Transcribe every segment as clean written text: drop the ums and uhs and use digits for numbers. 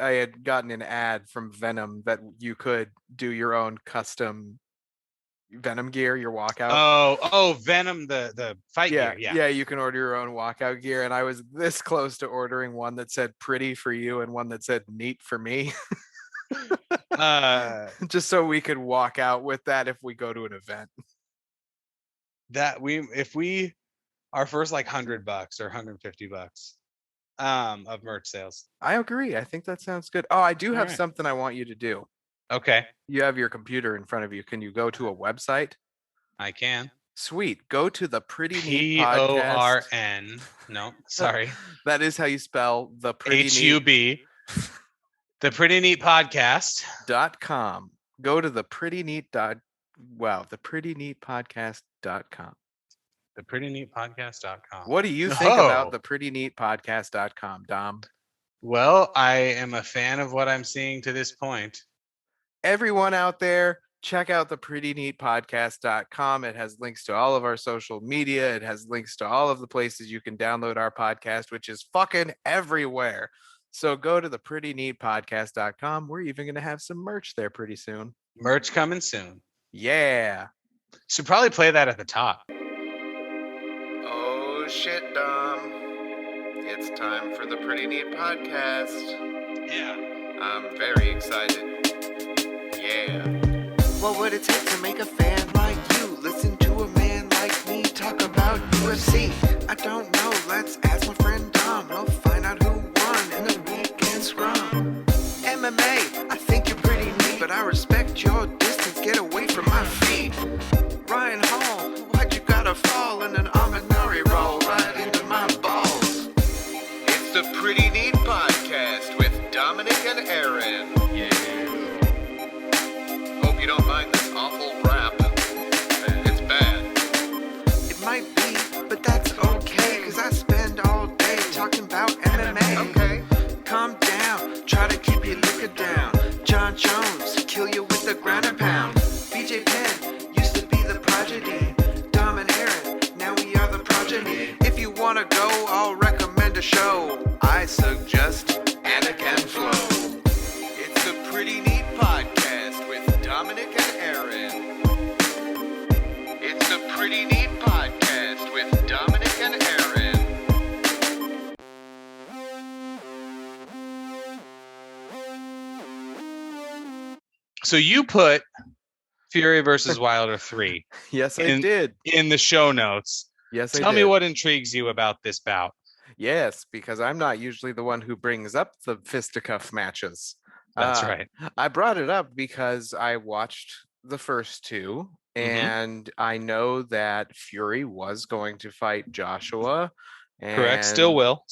had gotten an ad from Venom that you could do your own custom Venom gear, your walkout. Oh, Venom, the fight gear. Yeah, you can order your own walkout gear, and I was this close to ordering one that said "pretty for you" and one that said "neat for me," just so we could walk out with that if we go to an event. If we our first like $100 or $150 of merch sales. I agree. I think that sounds good. Oh, I do have right. something I want you to do. Okay. You have your computer in front of you. Can you go to a website? I can. Sweet. Go to the Pretty Neat Podcast. PORN. No, sorry. That is how you spell the Pretty HUB. The Pretty Neat Podcast. .com. Go to the Pretty Neat the Pretty Neat Podcast.com. The Pretty Neat Podcast.com. What do you think about the Pretty Neat Podcast.com, Dom? Well, I am a fan of what I'm seeing to this point. Everyone out there, check out the Pretty Neat Podcast.com. It has links to all of our social media. It has links to all of the places you can download our podcast, which is fucking everywhere. So go to the Pretty Neat Podcast.com. We're even going to have some merch there pretty soon. Merch coming soon. Yeah. Should probably play that at the top. Oh shit, Dom. It's time for the Pretty Neat Podcast. Yeah. I'm very excited. Yeah. What would it take to make a fan like you listen to a man like me talk about UFC? I don't know, let's ask my friend Dom. He'll find out who won in the weekend scrum. MMA, I think you're pretty neat, but I respect your distance, get away from my feet. Ryan Hall, why'd you gotta fall in an Amanari roll right into my balls? It's the Pretty Neat Podcast with Dominic and Aaron. You don't mind this awful rap. It's bad. It might be, but that's okay, cause I spend all day talking about MMA. Okay. Calm down, try to keep your liquor down. John Jones, kill you with the ground and pound. BJ Penn, used to be the prodigy. Dom and Aaron, now we are the progeny. If you wanna go, I'll recommend a show. I suggest Anakin and Flow. It's a Pretty Neat Podcast with Dominic and Aaron. It's a Pretty Neat Podcast with Dominic and Aaron. So you put Fury versus Wilder 3. Yes, I did. In the show notes. Yes, Tell me what intrigues you about this bout. Yes, because I'm not usually the one who brings up the fisticuff matches. That's right. I brought it up because I watched the first two, and I know that Fury was going to fight Joshua. And correct. Still will.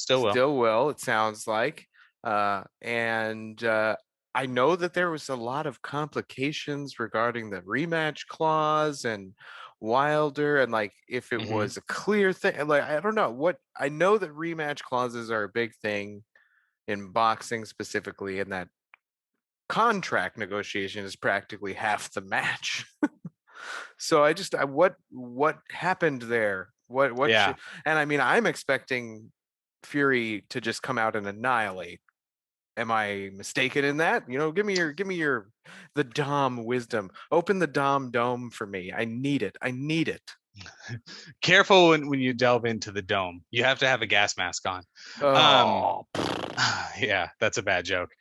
It sounds like. And I know that there was a lot of complications regarding the rematch clause and Wilder, and like if it was a clear thing. Like I don't know what. I know that rematch clauses are a big thing in boxing specifically, and that contract negotiation is practically half the match. So what happened there? What yeah. And I mean, I'm expecting Fury to just come out and annihilate. Am I mistaken in that? You know, give me the Dom wisdom. Open the Dom dome for me. I need it. Careful when you delve into the dome. You have to have a gas mask on. Yeah, that's a bad joke.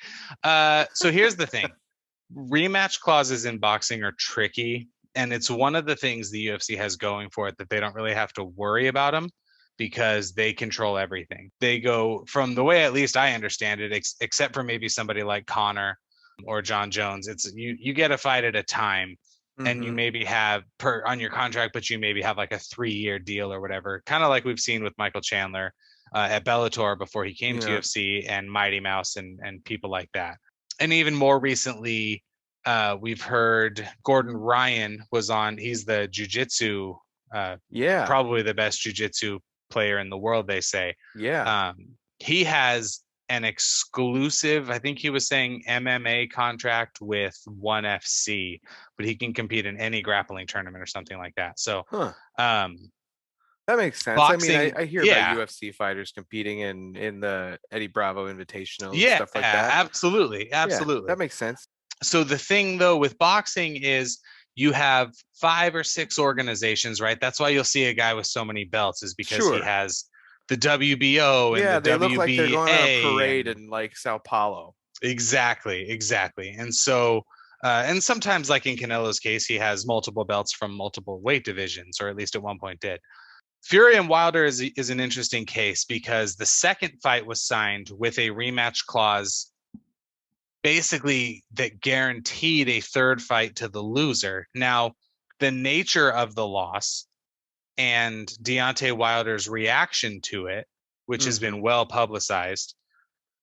So here's the thing. Rematch clauses in boxing are tricky, and it's one of the things the UFC has going for it that they don't really have to worry about them because they control everything. They go, from the way at least I understand it, except for maybe somebody like Conor or John Jones, it's you get a fight at a time. And you maybe have on your contract, but you maybe have like a 3-year deal or whatever, kind of like we've seen with Michael Chandler at Bellator before he came to UFC, and Mighty Mouse and people like that. And even more recently, we've heard Gordon Ryan was on. He's the jiu-jitsu, probably the best jiu-jitsu player in the world, they say. He has an exclusive, I think he was saying, MMA contract with ONE FC, but he can compete in any grappling tournament or something like that. So That makes sense. I mean, Boxing, I hear about yeah. UFC fighters competing in the Eddie Bravo Invitational and Yeah, stuff like that. absolutely. Yeah, Absolutely. that makes sense. So the thing though with boxing is you have 5 or 6 organizations, right? That's why you'll see a guy with so many belts, is because he Sure. has the WBO and the Yeah, they look like they're going on a WBA parade and in like Sao Paulo. exactly. And so and sometimes like in Canelo's case, he has multiple belts from multiple weight divisions, or at least at one point did. Fury and Wilder is an interesting case because the second fight was signed with a rematch clause basically that guaranteed a third fight to the loser. Now, the nature of the loss and Deontay Wilder's reaction to it, which has been well publicized,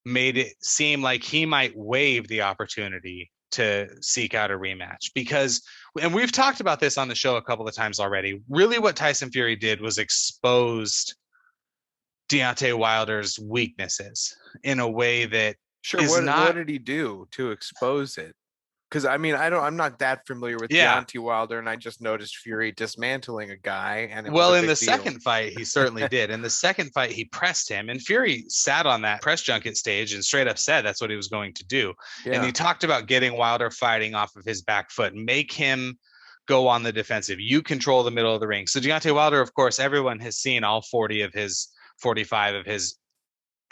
made it seem like he might waive the opportunity to seek out a rematch. Because, and we've talked about this on the show a couple of times already, really what Tyson Fury did was exposed Deontay Wilder's weaknesses in a way that Sure. is What not, did he do to expose it? Because I mean, I'm not that familiar with yeah. Deontay Wilder, and I just noticed Fury dismantling a guy, and it was Well, a in the big deal. second fight, he certainly did. In the second fight, he pressed him, and Fury sat on that press junket stage and straight up said that's what he was going to do. And he talked about getting Wilder fighting off of his back foot, make him go on the defensive. You control the middle of the ring. So Deontay Wilder, of course, everyone has seen all 45 of his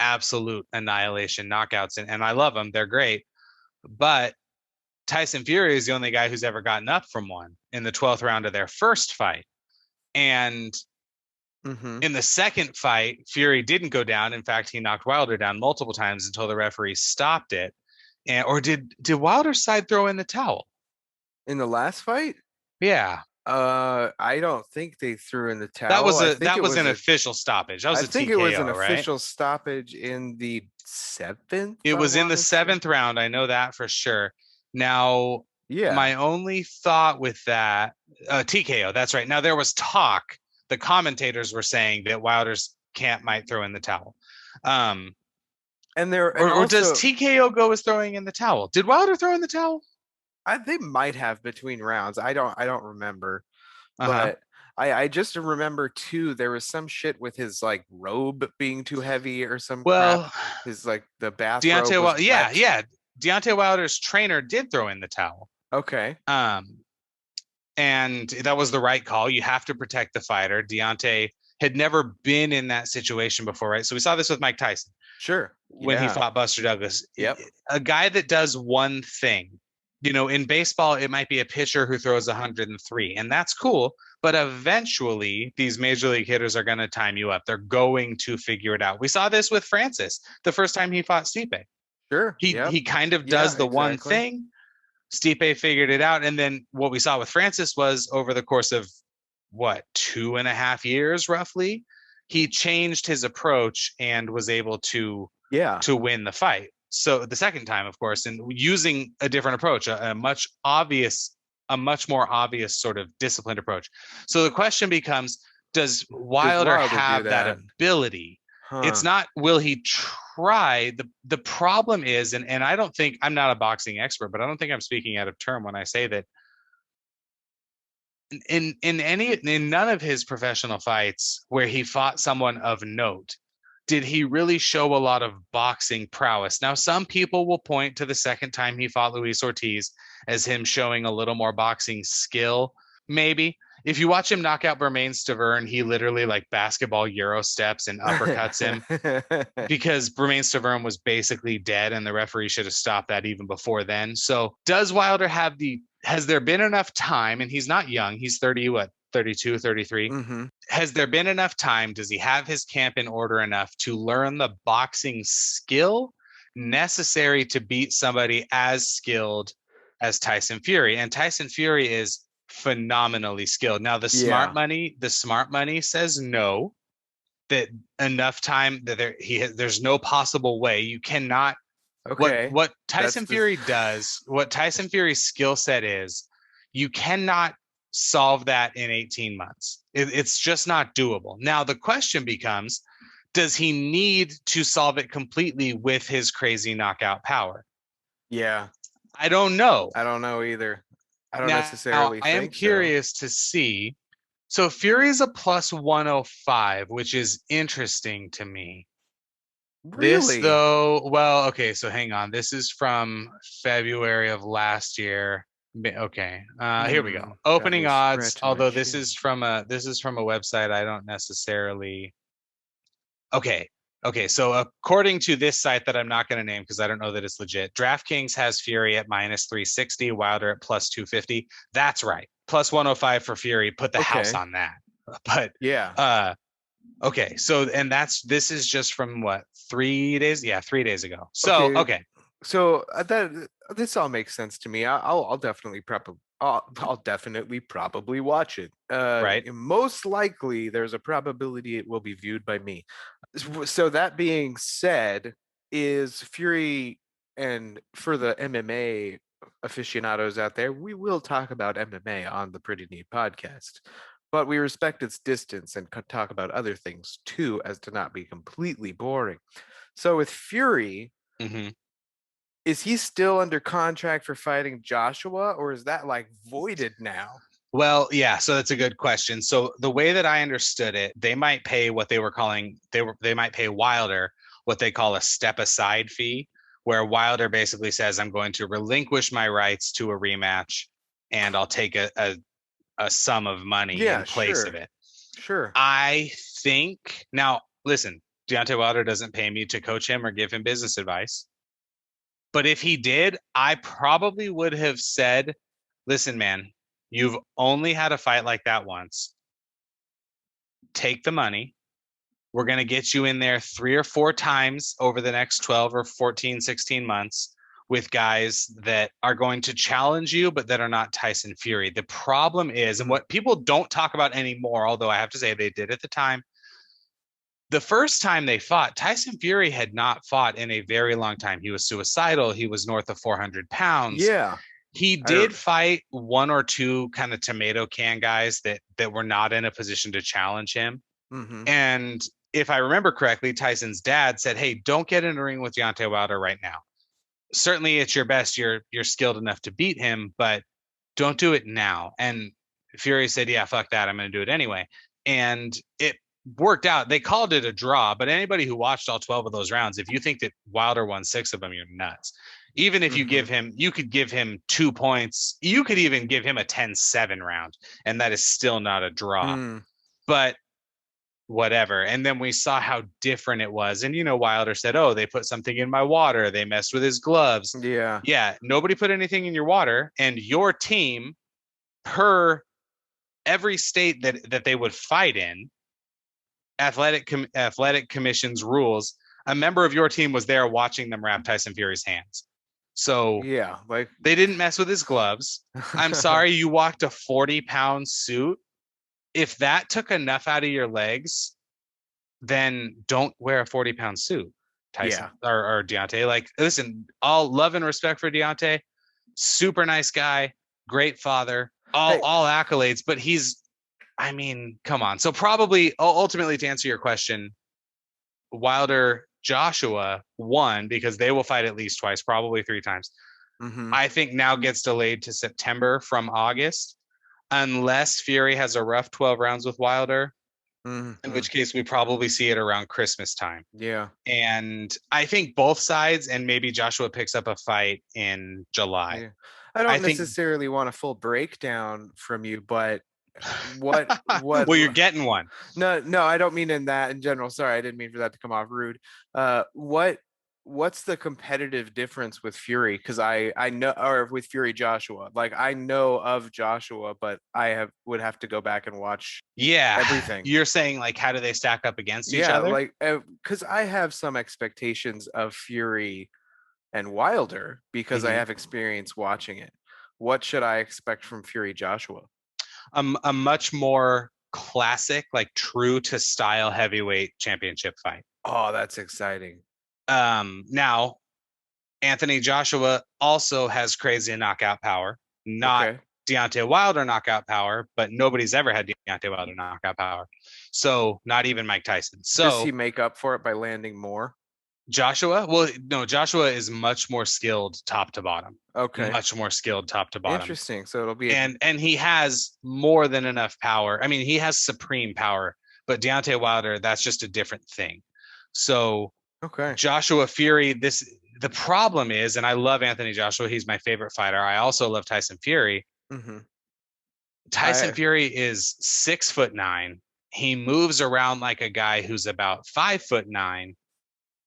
absolute annihilation knockouts, and I love them. They're great. But Tyson Fury is the only guy who's ever gotten up from one in the 12th round of their first fight. And in the second fight, Fury didn't go down. In fact, he knocked Wilder down multiple times until the referee stopped it. And or did Wilder's side throw in the towel? In the last fight? Yeah. I don't think they threw in the towel. That was an official stoppage. That was a think TKO, it was an right? official stoppage in the 7th. It was in the 7th round. I know that for sure. Now, yeah, my only thought with that, TKO, that's right. Now, there was talk. The commentators were saying that Wilder's camp might throw in the towel. And or does TKO go as throwing in the towel? Did Wilder throw in the towel? They might have between rounds. I don't remember. But I just remember too, there was some shit with his like robe being too heavy or some crap. His like the bathrobe. Deontay Wilder's trainer did throw in the towel. Okay. And that was the right call. You have to protect the fighter. Deontay had never been in that situation before, right? So we saw this with Mike Tyson. Sure. When he fought Buster Douglas. Yep. A guy that does one thing. You know, in baseball, it might be a pitcher who throws 103, and that's cool. But eventually, these major league hitters are going to time you up. They're going to figure it out. We saw this with Francis the first time he fought Stipe. Sure. He kind of does the one thing. Stipe figured it out. And then what we saw with Francis was over the course of 2.5 years, roughly, he changed his approach and was able to win the fight. So the second time, of course, and using a different approach, a much more obvious sort of disciplined approach. So the question becomes, does Wilder have that ability? It's not, will he try? The problem is, and I don't think, I'm not a boxing expert, but I don't think I'm speaking out of turn when I say that in none of his professional fights where he fought someone of note, did he really show a lot of boxing prowess? Now, some people will point to the second time he fought Luis Ortiz as him showing a little more boxing skill, maybe. If you watch him knock out Bermain Stavern, he literally like basketball Euro steps and uppercuts him because Bermain Stavern was basically dead and the referee should have stopped that even before then. So does Wilder has there been enough time, and he's not young, he's 32, 33. Has there been enough time? Does he have his camp in order enough to learn the boxing skill necessary to beat somebody as skilled as Tyson Fury? And Tyson Fury is phenomenally skilled. Now, the smart money says no, that enough time that there's no possible way. You cannot. Okay. What Tyson Fury does, what Tyson Fury's skill set is, you cannot solve that in 18 months. It's just not doable. Now, the question becomes, does he need to solve it completely with his crazy knockout power? Yeah. I don't know. I don't know either. I don't necessarily think I am curious to see. So Fury's a plus 105, which is interesting to me. This Really? though, well, okay, so hang on. This is from February of last year. Okay. Here we go. Got Opening me odds, scratching my although chin. this is from a website I don't necessarily. Okay. Okay, so according to this site that I'm not going to name because I don't know that it's legit, DraftKings has Fury at minus 360, Wilder at plus 250. That's right. Plus 105 for Fury. Put the house Okay. on that. But Yeah. okay, so and this is just from what, 3 days? Yeah, 3 days ago. So Okay. okay, So that this all makes sense to me. I'll definitely probably I'll definitely probably watch it. right. Most likely there's a probability it will be viewed by me. So that being said, is Fury, and for the MMA aficionados out there, we will talk about MMA on the Pretty Neat podcast, but we respect its distance and could talk about other things too, as to not be completely boring. So with Fury, hmm is he still under contract for fighting Joshua, or is that like voided now? Well, yeah, so that's a good question. So the way that I understood it, they might pay what they might pay Wilder what they call a step aside fee, where Wilder basically says, I'm going to relinquish my rights to a rematch and I'll take a sum of money in Yeah, place of sure. it. Sure. I think now, listen, Deontay Wilder doesn't pay me to coach him or give him business advice. But if he did, I probably would have said, listen, man, you've only had a fight like that once. Take the money. We're going to get you in there 3 or 4 times over the next 12 or 14, 16 months with guys that are going to challenge you, but that are not Tyson Fury. The problem is, and what people don't talk about anymore, although I have to say they did at the time, the first time they fought, Tyson Fury had not fought in a very long time. He was suicidal. He was north of 400 pounds. Yeah. He I did fight one or two kind of tomato can guys that were not in a position to challenge him. mm-hmm. And if I remember correctly, Tyson's dad said, "Hey, don't get in a ring with Deontay Wilder right now. Certainly, it's your best. You're skilled enough to beat him, but don't do it now." And Fury said, "Yeah, fuck that. I'm going to do it anyway." And it worked out. They called it a draw, but anybody who watched all 12 of those rounds, if you think that Wilder won 6 of them, you're nuts. Even if you Mm-hmm. give him, you could give him 2 points. You could even give him a 10-7 round, and that is still not a draw. Mm. But whatever. And then we saw how different it was. And Wilder said, "Oh, they put something in my water. They messed with his gloves." Yeah. Yeah, nobody put anything in your water, and your team, per every state that they would fight in, athletic commission's rules, a member of your team was there watching them wrap Tyson Fury's hands. So Yeah. Like they didn't mess with his gloves. I'm sorry, you walked a 40-pound suit. If that took enough out of your legs, then don't wear a 40-pound suit, Tyson Yeah. or Deontay. Like, listen, all love and respect for Deontay. Super nice guy, great father, Hey, all accolades, but I mean, come on. So probably ultimately to answer your question, Wilder Joshua won because they will fight at least twice, probably 3 times. mm-hmm. I think now gets delayed to September from August, unless Fury has a rough 12 rounds with Wilder, in Mm-hmm. which case we probably see it around Christmas time. Yeah. And I think both sides, and maybe Joshua picks up a fight in July. Yeah. I I don't think, necessarily want a full breakdown from you, but what well, you're getting one. no, I don't mean in that in general. Sorry, I didn't mean for that to come off rude. What's the competitive difference with Fury? Because I know, or with Fury Joshua. Like I know of Joshua, but would have to go back and watch Yeah. everything. You're saying, like, how do they stack up against each Yeah, other? like because I have some expectations of Fury and Wilder because I Mhm. have experience watching it. What should I expect from Fury Joshua? A much more classic, like true to style heavyweight championship fight. Oh, that's exciting. Now Anthony Joshua also has crazy knockout power, not Okay. Deontay Wilder knockout power, but nobody's ever had Deontay Wilder knockout power. So not even Mike Tyson. Does he So make up for it by landing more? Joshua? Well, no, Joshua is much more skilled top to bottom. Okay. Much more skilled top to bottom. Interesting. So it'll be And he has more than enough power. I mean, he has supreme power, but Deontay Wilder, that's just a different thing. So okay. Joshua Fury, the problem is, and I love Anthony Joshua, he's my favorite fighter. I also love Tyson Fury. Mm-hmm. Tyson Fury is 6'9". He moves around like a guy who's about 5'9",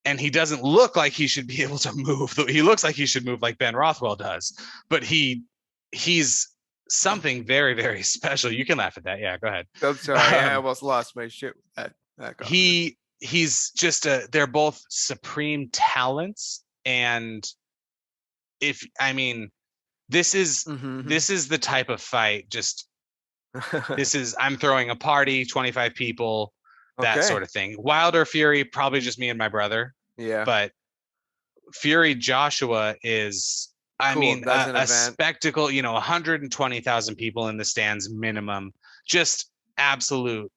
and he doesn't look like he should be able to move. He looks like he should move like Ben Rothwell does, but he's something very, very special. You can laugh at that. Yeah, go ahead. I'm sorry. I almost lost my shit with that he's just they're both supreme talents. And this is the type of fight, just I'm throwing a party, 25 people, that sort of thing. Wilder Fury, probably just me and my brother. Yeah. But Fury Joshua is, a spectacle, 120,000 people in the stands minimum, just absolute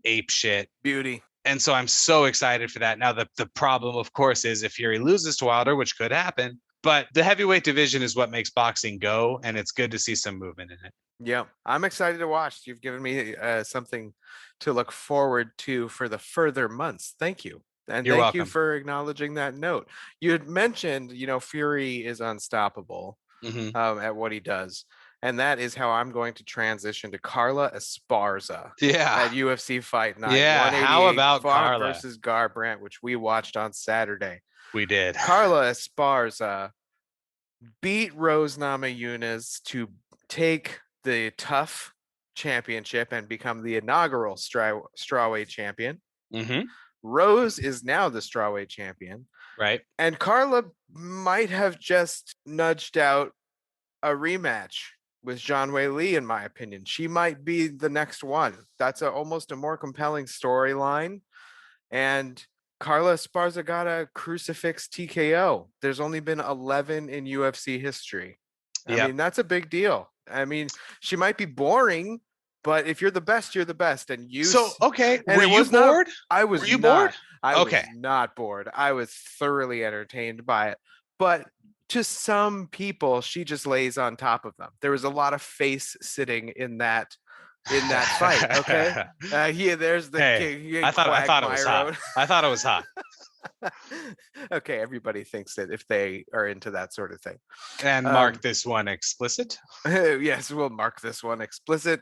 ape shit. Beauty. And so I'm so excited for that. Now, the problem, of course, is if Fury loses to Wilder, which could happen, but the heavyweight division is what makes boxing go, and it's good to see some movement in it. Yeah, I'm excited to watch. You've given me something to look forward to for the further months. Thank you. And You're thank welcome. you for acknowledging that note. You had mentioned, Fury is unstoppable at what he does. And that is how I'm going to transition to Carla Esparza at UFC Fight Night. Yeah, how about Carla versus Garbrandt, which we watched on Saturday. We did. Carla Esparza beat Rose Namajunas to take the TUF championship and become the inaugural strawweight champion. Mm-hmm. Rose is now the strawweight champion. Right. And Carla might have just nudged out a rematch with Zhang Weili, in my opinion. She might be the next one. That's almost a more compelling storyline. And Carla Esparza got a crucifix TKO. There's only been 11 in UFC history. I mean, that's a big deal. I mean, she might be boring, but if you're the best, you're the best. And you. So, okay. And were you bored? I was. Were you bored? I was not bored. I was thoroughly entertained by it. But to some people, she just lays on top of them. There was a lot of face sitting in that fight. Okay. There's the king. I thought it was hot. I thought it was hot. Okay, everybody thinks that if they are into that sort of thing. And mark this one explicit. Yes, we'll mark this one explicit.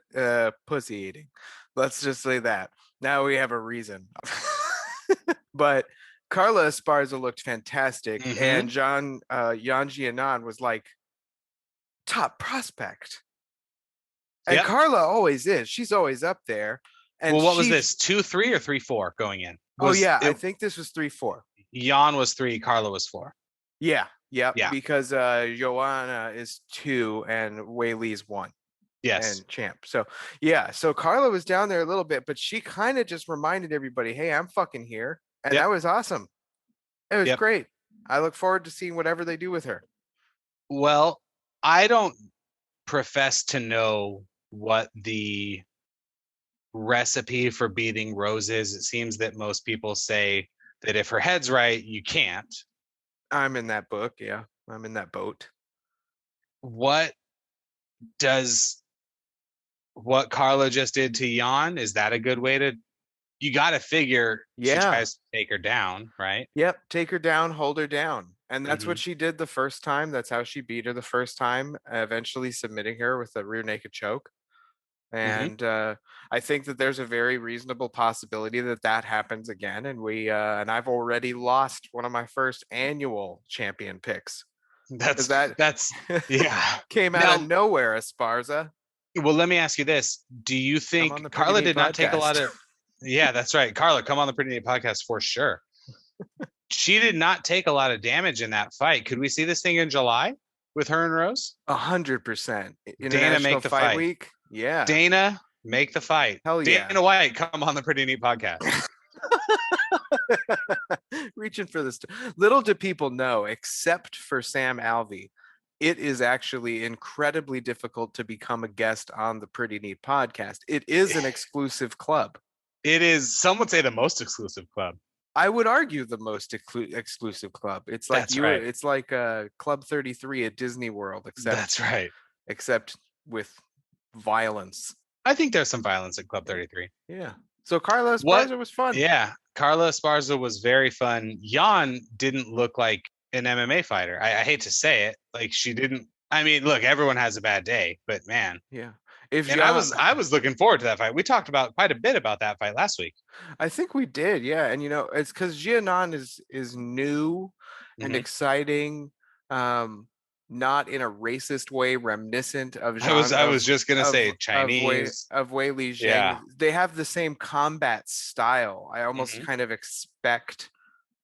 Pussy eating. Let's just say that. Now we have a reason. But Carla Esparza looked fantastic, and Yan Jianan was like top prospect. And Carla always is. She's always up there. And what was this? 2-3 or 3-4 going in? I think this was 3-4. Jan was 3, Carla was 4. Yeah. Because Joanna is 2 and Weili's 1. Yes. And champ. So so Carla was down there a little bit, but she kind of just reminded everybody, hey, I'm fucking here. And that was awesome. It was great. I look forward to seeing whatever they do with her. Well, I don't profess to know what the recipe for beating Rose is. It seems that most people say that if her head's right, you can't. I'm in that book. Yeah, I'm in that boat. What Carla just did to Jan, is that a good way to? You got to figure she tries to take her down, right? Yep, take her down, hold her down. And that's what she did the first time. That's how she beat her the first time, eventually submitting her with a rear naked choke. And I think that there's a very reasonable possibility that happens again. And I've already lost one of my first annual champion picks. That's came out of nowhere, Esparza. Well, let me ask you this: do you think Carla did not take a lot of? Yeah, that's right. Carla, come on the Pretty Neat podcast for sure. She did not take a lot of damage in that fight. Could we see this thing in July with her and Rose? 100%. Dana, make the fight week. Yeah. Dana, make the fight. Hell yeah. Dana White, come on the Pretty Neat podcast. Reaching for this. Little do people know, except for Sam Alvey, it is actually incredibly difficult to become a guest on the Pretty Neat podcast. It is an exclusive club. It is, some would say, the most exclusive club. I would argue the most exclusive club. It's like That's right. It's like Club 33 at Disney World, That's right. except with violence. I think there's some violence at Club Yeah. 33. Yeah. So Carla What? Esparza was fun. Yeah, Carla Esparza was very fun. Jan didn't look like an MMA fighter. I hate to say it, like she didn't. I mean, look, everyone has a bad day, but man, Yeah. If and I was looking forward to that fight. We talked about quite a bit about that fight last week. I think we did, yeah. And it's because Jianan is new and Mhm. exciting, not in a racist way, reminiscent of I was just gonna say Chinese. of Wei Li Zhang. Yeah. They have the same combat style. I almost Mhm. kind of expect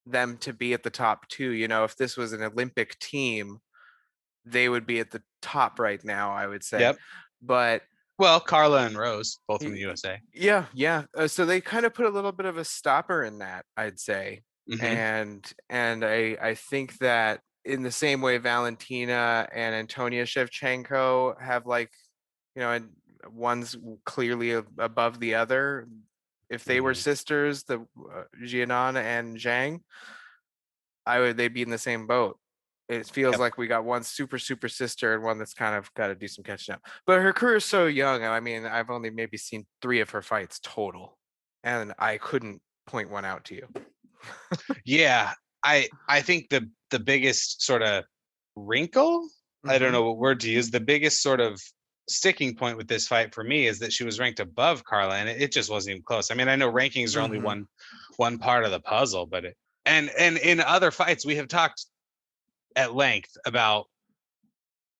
them to be at the top too. If this was an Olympic team, they would be at the top right now, I would say. Yep. But Well, Carla and Rose, both from the USA. yeah, yeah. So they kind of put a little bit of a stopper in that, I'd say. Mhm. And I think that in the same way Valentina and Antonia Shevchenko have and one's clearly above the other. If they were Mhm. sisters, the Jianan and Zhang, they'd be in the same boat. It feels Yep. like we got one super sister and one that's kind of got to do some catching up. But her career is so young. I mean, I've only maybe seen 3 of her fights total, and I couldn't point one out to you. Yeah, I think the biggest sort of wrinkle, I don't Mhm. know what word to use, the biggest sort of sticking point with this fight for me is that she was ranked above Carla, and it just wasn't even close. I mean, I know rankings are only Mhm. one part of the puzzle, but and in other fights we have talked at length about,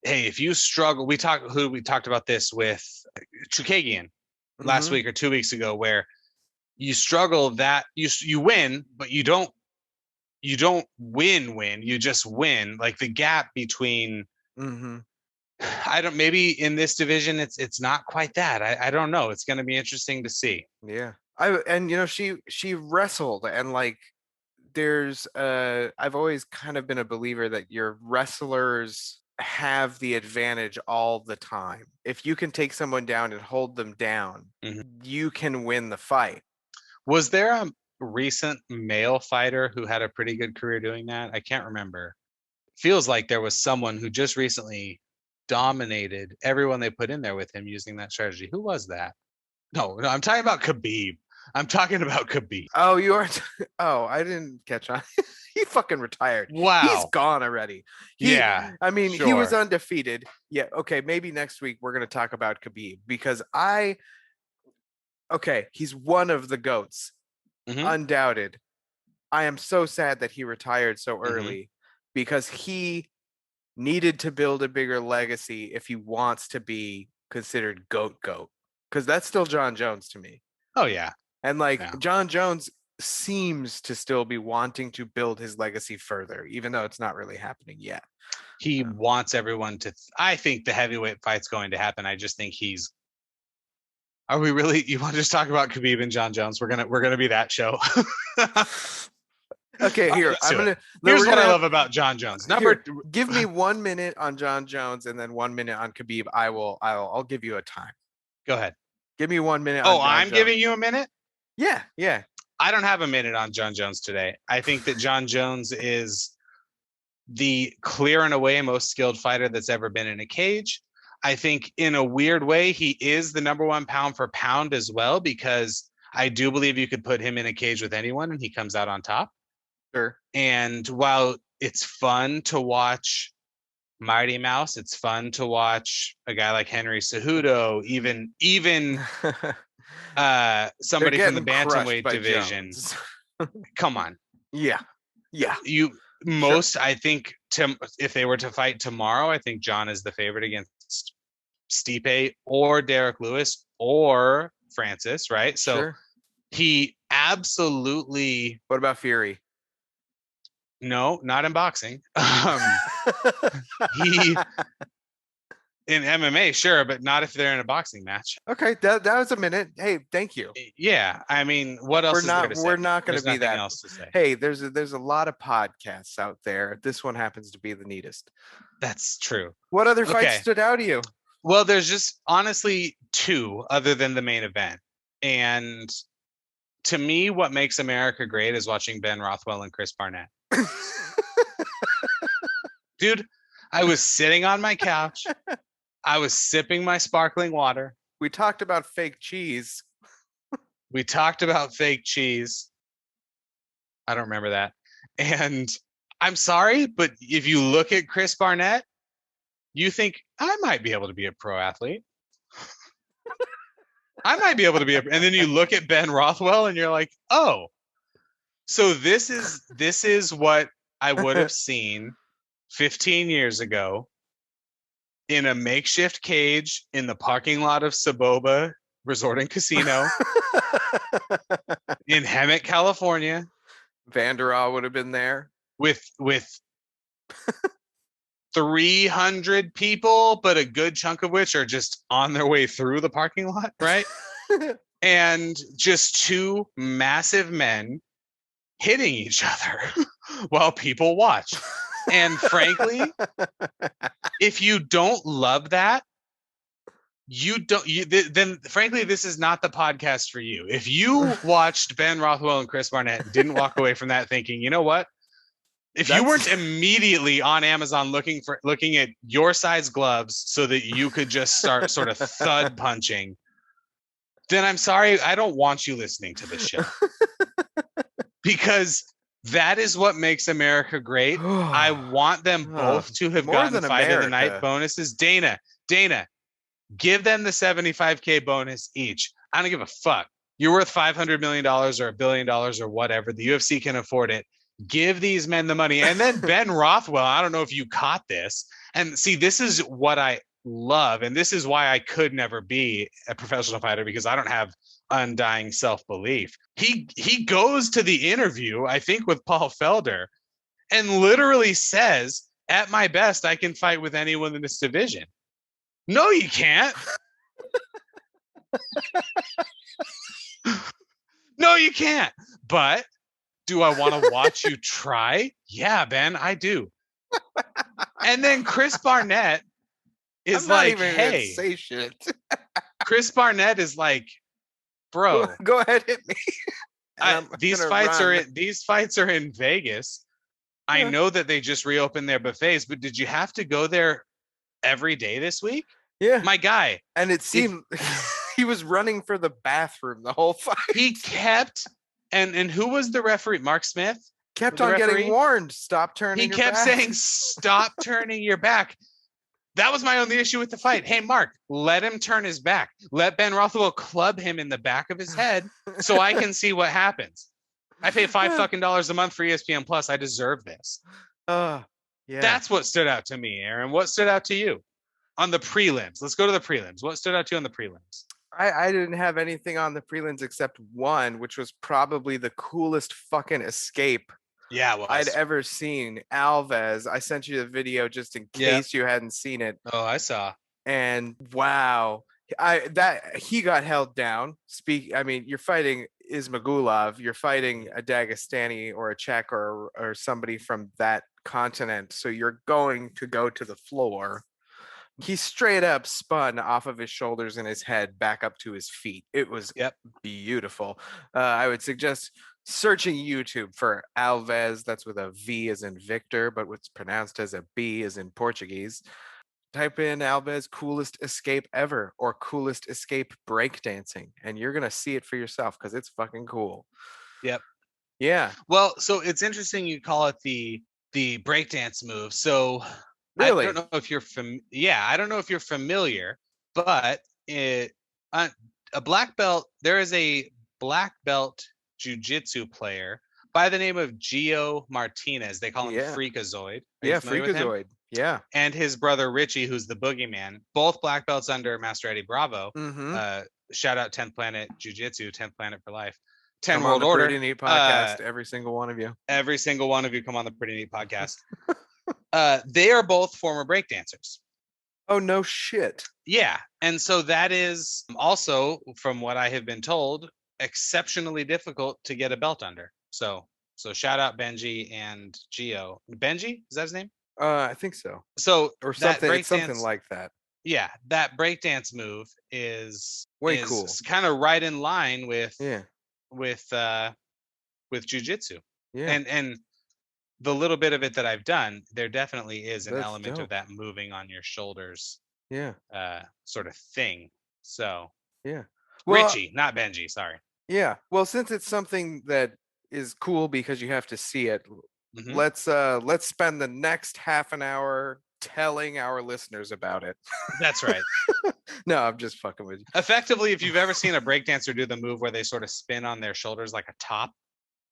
hey, if you struggle, we talked about this with Chukagian last Mhm. week or 2 weeks ago, where you struggle that you win, but you don't win, you just win. Like the gap between, Mhm. I don't, maybe in this division it's not quite that. I don't know. It's going to be interesting to see. Yeah. She wrestled, and I've always kind of been a believer that your wrestlers have the advantage all the time. If you can take someone down and hold them down, Mhm. you can win the fight. Was there a recent male fighter who had a pretty good career doing that? I can't remember. Feels like there was someone who just recently dominated everyone they put in there with him using that strategy. Who was that? No, I'm talking about Khabib. I'm talking about Khabib. Oh, you are. Oh, I didn't catch on. He fucking retired. He's Wow. gone already. Yeah. I mean, he was Sure. undefeated. Yeah. Okay. Maybe next week we're gonna talk about Khabib because okay, he's one of the goats, Hmm. undoubted. I am so sad that he retired so Hmm. early because he needed to build a bigger legacy if he wants to be considered goat. Because that's still John Jones to me. Oh yeah. And Yeah. John Jones seems to still be wanting to build his legacy further, even though it's not really happening yet. He wants everyone to. I think the heavyweight fight's going to happen. I just think he's. Are we really? You want to just talk about Khabib and John Jones? We're gonna be that show. Okay, here I'm gonna. Here's what I love about John Jones. Give me 1 minute on John Jones and then 1 minute on Khabib. I'll give you a time. Go ahead. Give me 1 minute on Oh, John I'm Jones. giving you a minute. Yeah. I don't have a minute on John Jones today. I think that John Jones is the clear and away most skilled fighter that's ever been in a cage. I think in a weird way, he is the number one pound for pound as well, because I do believe you could put him in a cage with anyone and he comes out on top. Sure. And while it's fun to watch Mighty Mouse, it's fun to watch a guy like Henry Cejudo, even somebody from the bantamweight division. Come on. Yeah. I think if they were to fight tomorrow, I think John is the favorite against Stipe or Derek Lewis or Francis, right? So sure. He absolutely. What about Fury? No, not in boxing. He in MMA, sure, but not if they're in a boxing match. Okay, that was a minute. Hey, thank you. Yeah, I mean, what else is there to say? We're not going to be that. Else to say. Hey, there's a lot of podcasts out there. This one happens to be the neatest. That's true. What other fights stood out to you? Well, there's just honestly two other than the main event, and To me, what makes America great is watching Ben Rothwell and Chris Barnett. Dude, I was sitting on my couch. I was sipping my sparkling water. We talked about fake cheese. We talked about fake cheese. I don't remember that. And I'm sorry, but if you look at Chris Barnett, you think I might be able to be a pro athlete. I might be able to be and then you look at Ben Rothwell and you're like, oh, so this is what I would have seen 15 years ago in a makeshift cage in the parking lot of Saboba Resort and Casino in Hemet, California. Vanderall would have been there with 300 people, but a good chunk of which are just on their way through the parking lot, right? And just two massive men hitting each other while people watch. And frankly, if you don't love that, then frankly, this is not the podcast for you. If you watched Ben Rothwell and Chris Barnett, didn't walk away from that thinking, you know what? If you weren't immediately on Amazon looking at your size gloves so that you could just start sort of thud punching, then I'm sorry, I don't want you listening to this show. Because that is what makes America great. I want them both to have gotten Fight of the Night bonuses. Dana, give them the $75K bonus each. I don't give a fuck. You're worth $500 million or $1 billion or whatever. The UFC can afford it. Give these men the money. And then Ben Rothwell, I don't know if you caught this. And see, this is what I love. And this is why I could never be a professional fighter, because I don't have undying self-belief. He goes to the interview, I think with Paul Felder, and literally says, at my best, I can fight with anyone in this division. No, you can't. No, you can't. But do I want to watch you try? Yeah, Ben, I do. And then Chris Barnett is like, hey, say shit. Chris Barnett is like, bro, go ahead, hit me. These fights are in Vegas. I know that they just reopened their buffets, but did you have to go there every day this week? Yeah, my guy. And it seemed he was running for the bathroom the whole fight. He kept, and who was the referee? Mark Smith kept on getting warned. Stop turning. He kept saying, "Stop turning your back." That was my only issue with the fight. Hey, Mark, let him turn his back. Let Ben Rothwell club him in the back of his head so I can see what happens. I pay $5 a month for ESPN Plus. I deserve this. Yeah. That's what stood out to me, Aaron. What stood out to you on the prelims? Let's go to the prelims. What stood out to you on the prelims? I didn't have anything on the prelims except one, which was probably the coolest fucking escape I'd ever seen. Alves. I sent you the video just in case you hadn't seen it. Oh, I saw. And wow, he got held down. You're fighting Ismagulov. You're fighting a Dagestani or a Czech or somebody from that continent. So you're going to go to the floor. He straight up spun off of his shoulders and his head back up to his feet. It was beautiful. I would suggest searching YouTube for Alves. That's with a V as in Victor, but what's pronounced as a B as in Portuguese. Type in Alves coolest escape ever or coolest escape breakdancing, and you're gonna see it for yourself because it's fucking cool. Yep. Yeah. Well, so it's interesting you call it the breakdance move. So really, I don't know if you're I don't know if you're familiar, but a black belt. There is a black belt jiu-jitsu player by the name of Gio Martinez. They call him Freakazoid. Freakazoid. Yeah. And his brother Richie, who's the boogeyman, both black belts under Master Eddie Bravo. Mm-hmm. Shout out 10th Planet Jiu-Jitsu, 10th Planet for Life. 10 come World on the Order. Pretty Neat podcast. Every single one of you. Every single one of you come on the Pretty Neat podcast. They are both former breakdancers. Oh, no shit. Yeah. And so that is also, from what I have been told, exceptionally difficult to get a belt under. So shout out Benji and Gio. Benji? Is that his name? I think so. So or something. It's something like that. Yeah, that breakdance move is way cool. Kind of right in line with with jujitsu. Yeah, And the little bit of it that I've done, there definitely is an that's element of dope. that moving on your shoulders Yeah, sort of thing. So yeah. Well, Richie, not Benji, sorry. yeah. Well, since it's something that is cool because you have to see it, Hmm. let's spend the next half an hour telling our listeners about it. That's right. No, I'm just fucking with you. Effectively, if you've ever seen a breakdancer do the move where they sort of spin on their shoulders like a top,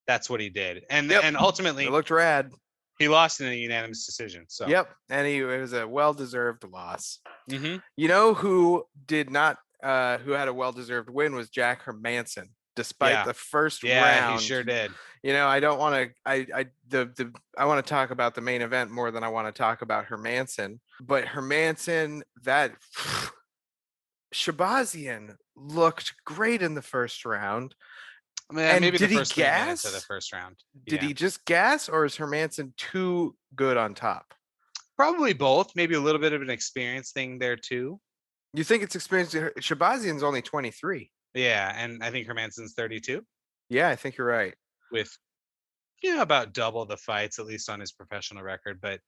that's what he did. And Yep. and It ultimately looked rad. he lost in a unanimous decision. So Yep. And it was a well-deserved loss. hmm You know who did not who had a well-deserved win was Jack Hermanson. Despite yeah. the first Yeah, he round, sure did. you know, I don't want to. I want to talk about the main event more than I want to talk about Hermanson. But Hermanson, that Shabazian looked great in the first round. Man, And maybe the did he first 3 minutes of the gas? first round. Did Yeah. he just gas, or is Hermanson too good on top? Probably both. Maybe a little bit of an experience thing there too. You think it's experienced? Shabazian's only 23. Yeah, and I think Hermanson's 32 Yeah, I think you're right. with about double the fights, at least on his professional record. But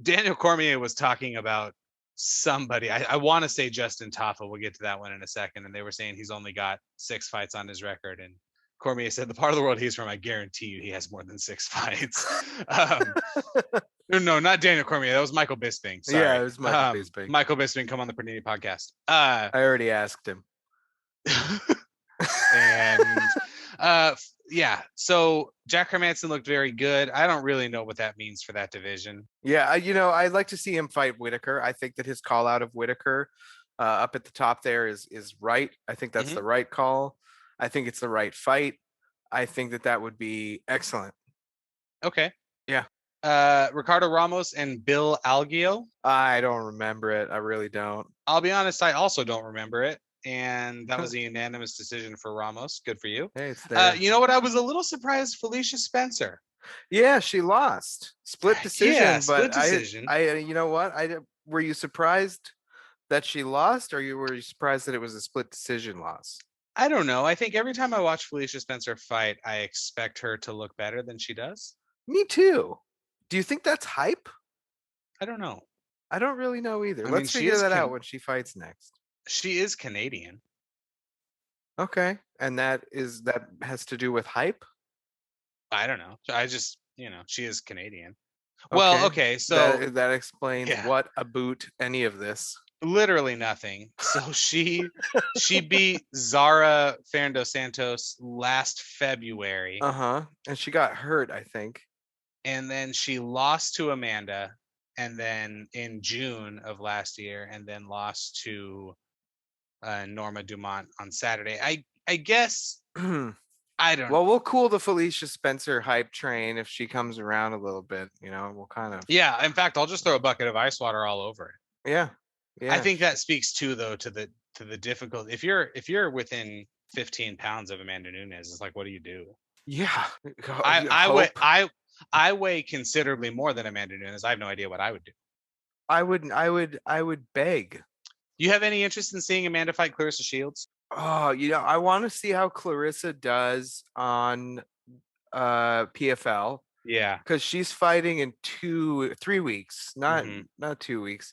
Daniel Cormier was talking about somebody. I want to say Justin Taffa. We'll get to that one in a second. And they were saying he's only got 6 fights on his record. And Cormier said, the part of the world he's from, I guarantee you he has more than 6 fights. No, not Daniel Cormier. That was Michael Bisping. Sorry. Yeah, it was Michael Bisping. Michael Bisping, come on the Panini podcast. I already asked him. And yeah, so Jack Hermanson looked very good. I don't really know what that means for that division. Yeah, you know, I'd like to see him fight Whitaker. I think that his call out of Whitaker up at the top there is right. I think that's the right call. I think it's the right fight. I think that would be excellent. Okay. Yeah. Ricardo Ramos and Bill Algio. I don't remember it. I really don't. I'll be honest, I also don't remember it. And that was a unanimous decision for Ramos. Good for you. Hey, it's there. You know what? I was a little surprised, Felicia Spencer. Yeah, she lost. Split decision. Yeah, but split decision. I you know what? Were you surprised that she lost, or were you surprised that it was a split decision loss? I don't know. I think every time I watch Felicia Spencer fight, I expect her to look better than she does. Me too. Do you think that's hype? I don't know. I don't really know either. I mean, Let's figure that out when she fights next. She is Canadian. Okay. And that has to do with hype? I don't know. I just, she is Canadian. Well, okay, so that explains what about any of this. Literally nothing. So she beat Zara Fernando Santos last February. And she got hurt, I think. And then she lost to Amanda, and then in June of last year, and then lost to Norma Dumont on Saturday. I guess I don't know. Well, we'll cool the Felicia Spencer hype train if she comes around a little bit, we'll kind of. Yeah, in fact, I'll just throw a bucket of ice water all over it. Yeah. I think that speaks too, though, to the difficulty. If you're within 15 pounds of Amanda Nunes, it's like, what do you do? Yeah. I weigh considerably more than Amanda Nunes. I have no idea what I would do. I would beg. You have any interest in seeing Amanda fight Clarissa Shields? Oh, I want to see how Clarissa does on PFL. Yeah. Because she's fighting in 3 weeks, not 2 weeks.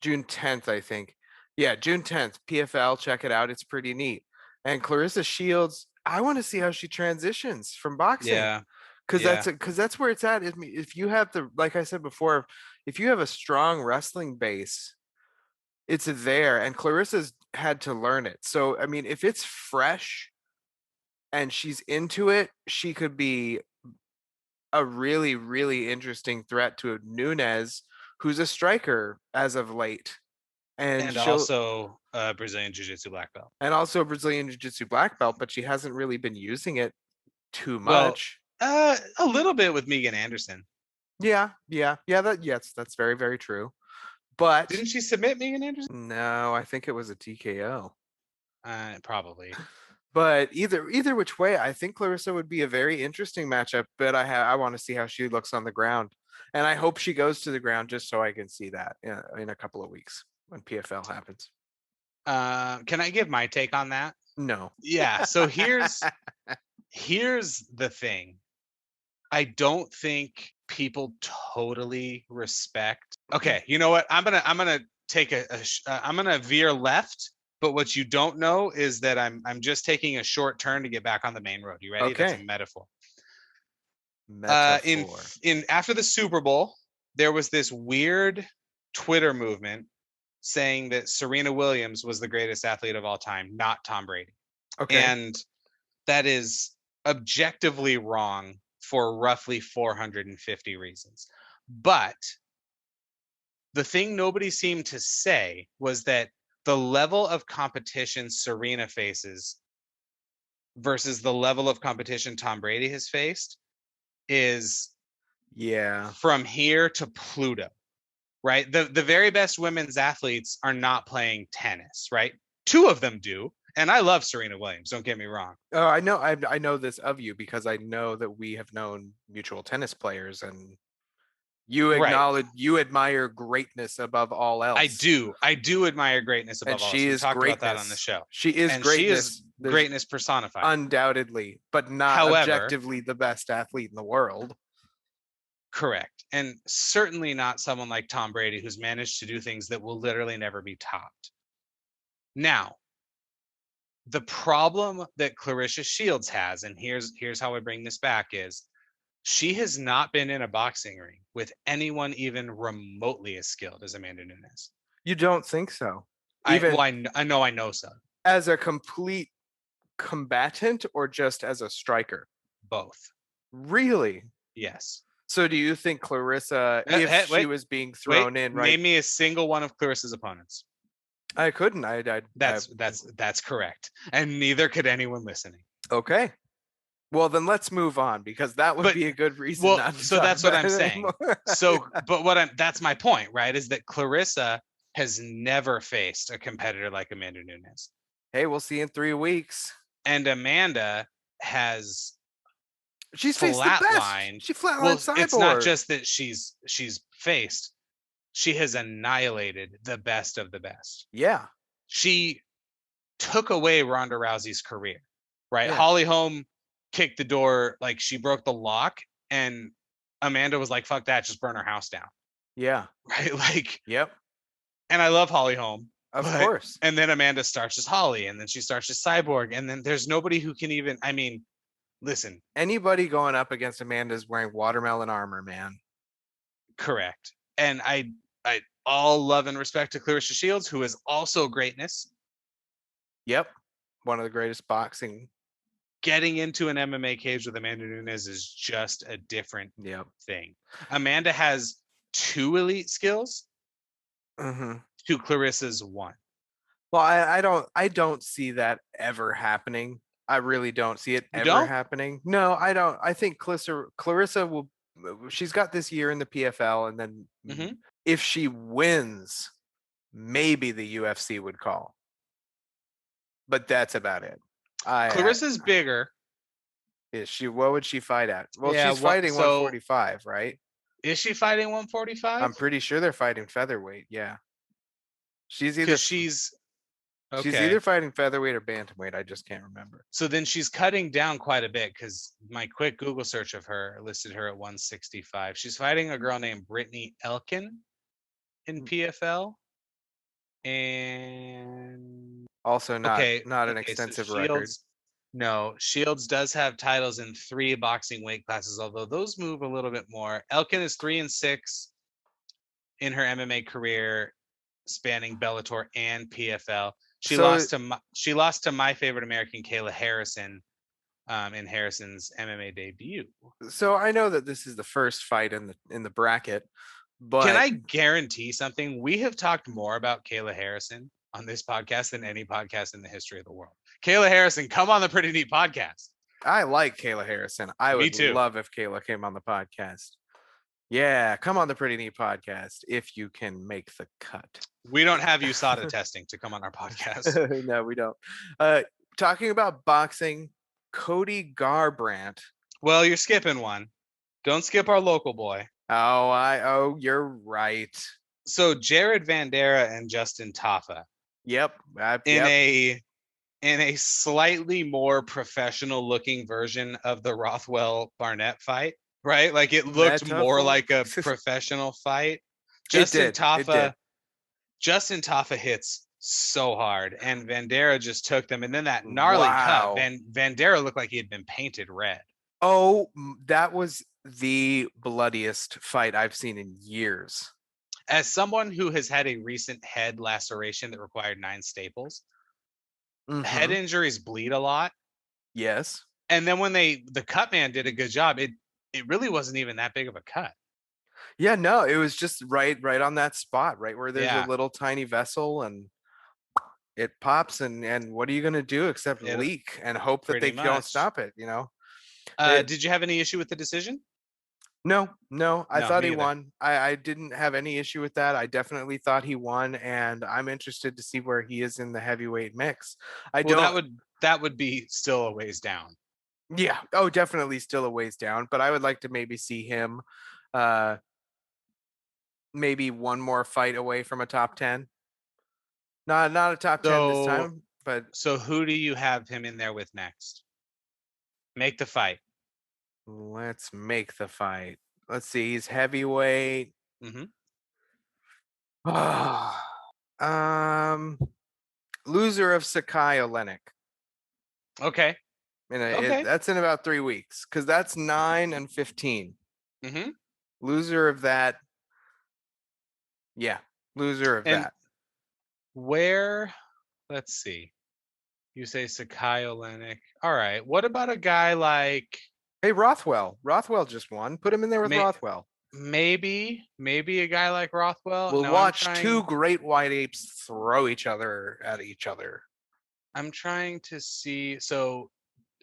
June 10th, I think. Yeah, June 10th, PFL. Check it out. It's pretty neat. And Clarissa Shields, I want to see how she transitions from boxing. Yeah. Because that's where it's at. If you have like I said before, if you have a strong wrestling base, it's there. And Clarissa's had to learn it. So, I mean, if it's fresh and she's into it, she could be a really, really interesting threat to Nunes, who's a striker as of late. And also a Brazilian Jiu-Jitsu black belt. And also a Brazilian Jiu-Jitsu black belt, but she hasn't really been using it too much. A little bit with Megan Anderson. Yeah. That's very, very true. But didn't she submit Megan Anderson? No, I think it was a TKO. Probably. But either which way, I think Clarissa would be a very interesting matchup. But I want to see how she looks on the ground, and I hope she goes to the ground just so I can see that in a couple of weeks when PFL happens. Can I give my take on that? No. Yeah. So here's the thing. I don't think people totally respect. Okay, you know what? I'm gonna take I'm gonna veer left. But what you don't know is that I'm just taking a short turn to get back on the main road. You ready? That's a Okay. metaphor. In Metaphor. after the Super Bowl, there was this weird Twitter movement saying that Serena Williams was the greatest athlete of all time, not Tom Brady. Okay. And that is objectively wrong for roughly 450 reasons. But the thing nobody seemed to say was that the level of competition Serena faces versus the level of competition Tom Brady has faced is Yeah. from here to Pluto, right? The very best women's athletes are not playing tennis, right? Two of them do. And I love Serena Williams, don't get me wrong. Oh, I know. I know this of you because I know that we have known mutual tennis players, and you Right. acknowledge, you admire greatness above all else. I do admire greatness above And all else. she We is talked about that greatness on the show. She is And greatness. she is There's greatness personified. undoubtedly, but not However, objectively the best athlete in the world. Correct. And certainly not someone like Tom Brady, who's managed to do things that will literally never be topped. Now, the problem that Clarissa Shields has, and here's how I bring this back, is she has not been in a boxing ring with anyone even remotely as skilled as Amanda Nunes. You don't think so? I know so. As a complete combatant or just as a striker? Both. Really? Yes. So do you think Clarissa, if she was being thrown in, right? Name me a single one of Clarissa's opponents. I couldn't. That's correct. And neither could anyone listening. Okay. Well, then let's move on, because that would be a good reason. Well, so that's what I'm saying. That's my point, right? Is that Clarissa has never faced a competitor like Amanda Nunes. Hey, we'll see in 3 weeks. And Amanda has she's faced the best. She flatlined Cyborg. It's not just that she's faced. She has annihilated the best of the best. Yeah. She took away Ronda Rousey's career, right? Yeah. Holly Holm kicked the door, like she broke the lock, and Amanda was like, fuck that, just burn her house down. Yeah. Right? Like, yep. And I love Holly Holm. Of course. And then Amanda starts as Holly, and then she starts as Cyborg, and then there's nobody who can even, I mean, listen. Anybody going up against Amanda's wearing watermelon armor, man. Correct. And I all love and respect to Clarissa Shields, who is also greatness. Yep. One of the greatest boxing. Getting into an MMA cage with Amanda Nunes is just a different thing. Amanda has 2 elite skills to Clarissa's 1. Well, I don't see that ever happening. I really don't see it ever happening. No, I don't. I think Clarissa will. She's got this year in the PFL, and then if she wins, maybe the UFC would call. But that's about it. Clarissa's bigger. Is she? What would she fight at? Well, she's fighting 145, right? Is she fighting 145? I'm pretty sure they're fighting featherweight. Yeah. She's either fighting featherweight or bantamweight. I just can't remember. So then she's cutting down quite a bit, because my quick Google search of her listed her at 165. She's fighting a girl named Brittany Elkin in PFL, and also not an extensive record. No, Shields does have titles in 3 boxing weight classes, although those move a little bit more. Elkin is 3-6 in her MMA career, spanning Bellator and PFL. She lost to my favorite American, Kayla Harrison, in Harrison's MMA debut. So I know that this is the first fight in the bracket, but can I guarantee something? We have talked more about Kayla Harrison on this podcast than any podcast in the history of the world. Kayla Harrison, come on the Pretty Neat podcast. I like Kayla Harrison. I would love if Kayla came on the podcast. Yeah, come on the Pretty Neat podcast if you can make the cut. We don't have USADA testing to come on our podcast. No, we don't. Talking about boxing, Cody Garbrandt. Well, you're skipping one. Don't skip our local boy. Oh, you're right. So Jared Vandera and Justin Taffa Yep. in Yep. a slightly more professional looking version of the Rothwell Barnett fight, right? Like it looked That more tough. like a professional fight. It Justin did. It did. Taffa, Justin Taffa hits so hard, and Vandera just took them. And then that gnarly cut, Wow. Vandera looked like he had been painted red. Oh, that was the bloodiest fight I've seen in years. As someone who has had a recent head laceration that required 9 staples, head Mm-hmm. injuries bleed a lot. Yes. And then when the cut man did a good job, it really wasn't even that big of a cut. Yeah, no, it was just right on that spot, right where there's a Yeah, little tiny vessel and it pops and what are you gonna do except it leak and hope that pretty they don't much. stop it? It Did you have any issue with the decision? no, I No, thought me he either. won. I didn't have any issue with that. I definitely thought he won, and I'm interested to see where he is in the heavyweight mix. I Well, don't that would be still a ways down. Yeah, oh, definitely still a ways down, but I would like to maybe see him uh maybe one more fight away from a top 10. Not a top 10 this So time, but so who do you have him in there with next? Make the fight. let's make the fight. Let's see, he's heavyweight. Hmm. um Loser of Sakai Olenek. Okay. Okay. That's in about 3 weeks because that's 9 and 15. Hmm. Loser of that, yeah, loser of And that. where? Let's see. You say Sakai Olenek. All right. What about a guy like Hey, Rothwell. Rothwell just won. Put him in there with may, Rothwell. maybe a guy like Rothwell? We'll No, I'm watch two trying. great white apes throw each other at each other. I'm trying to see. So,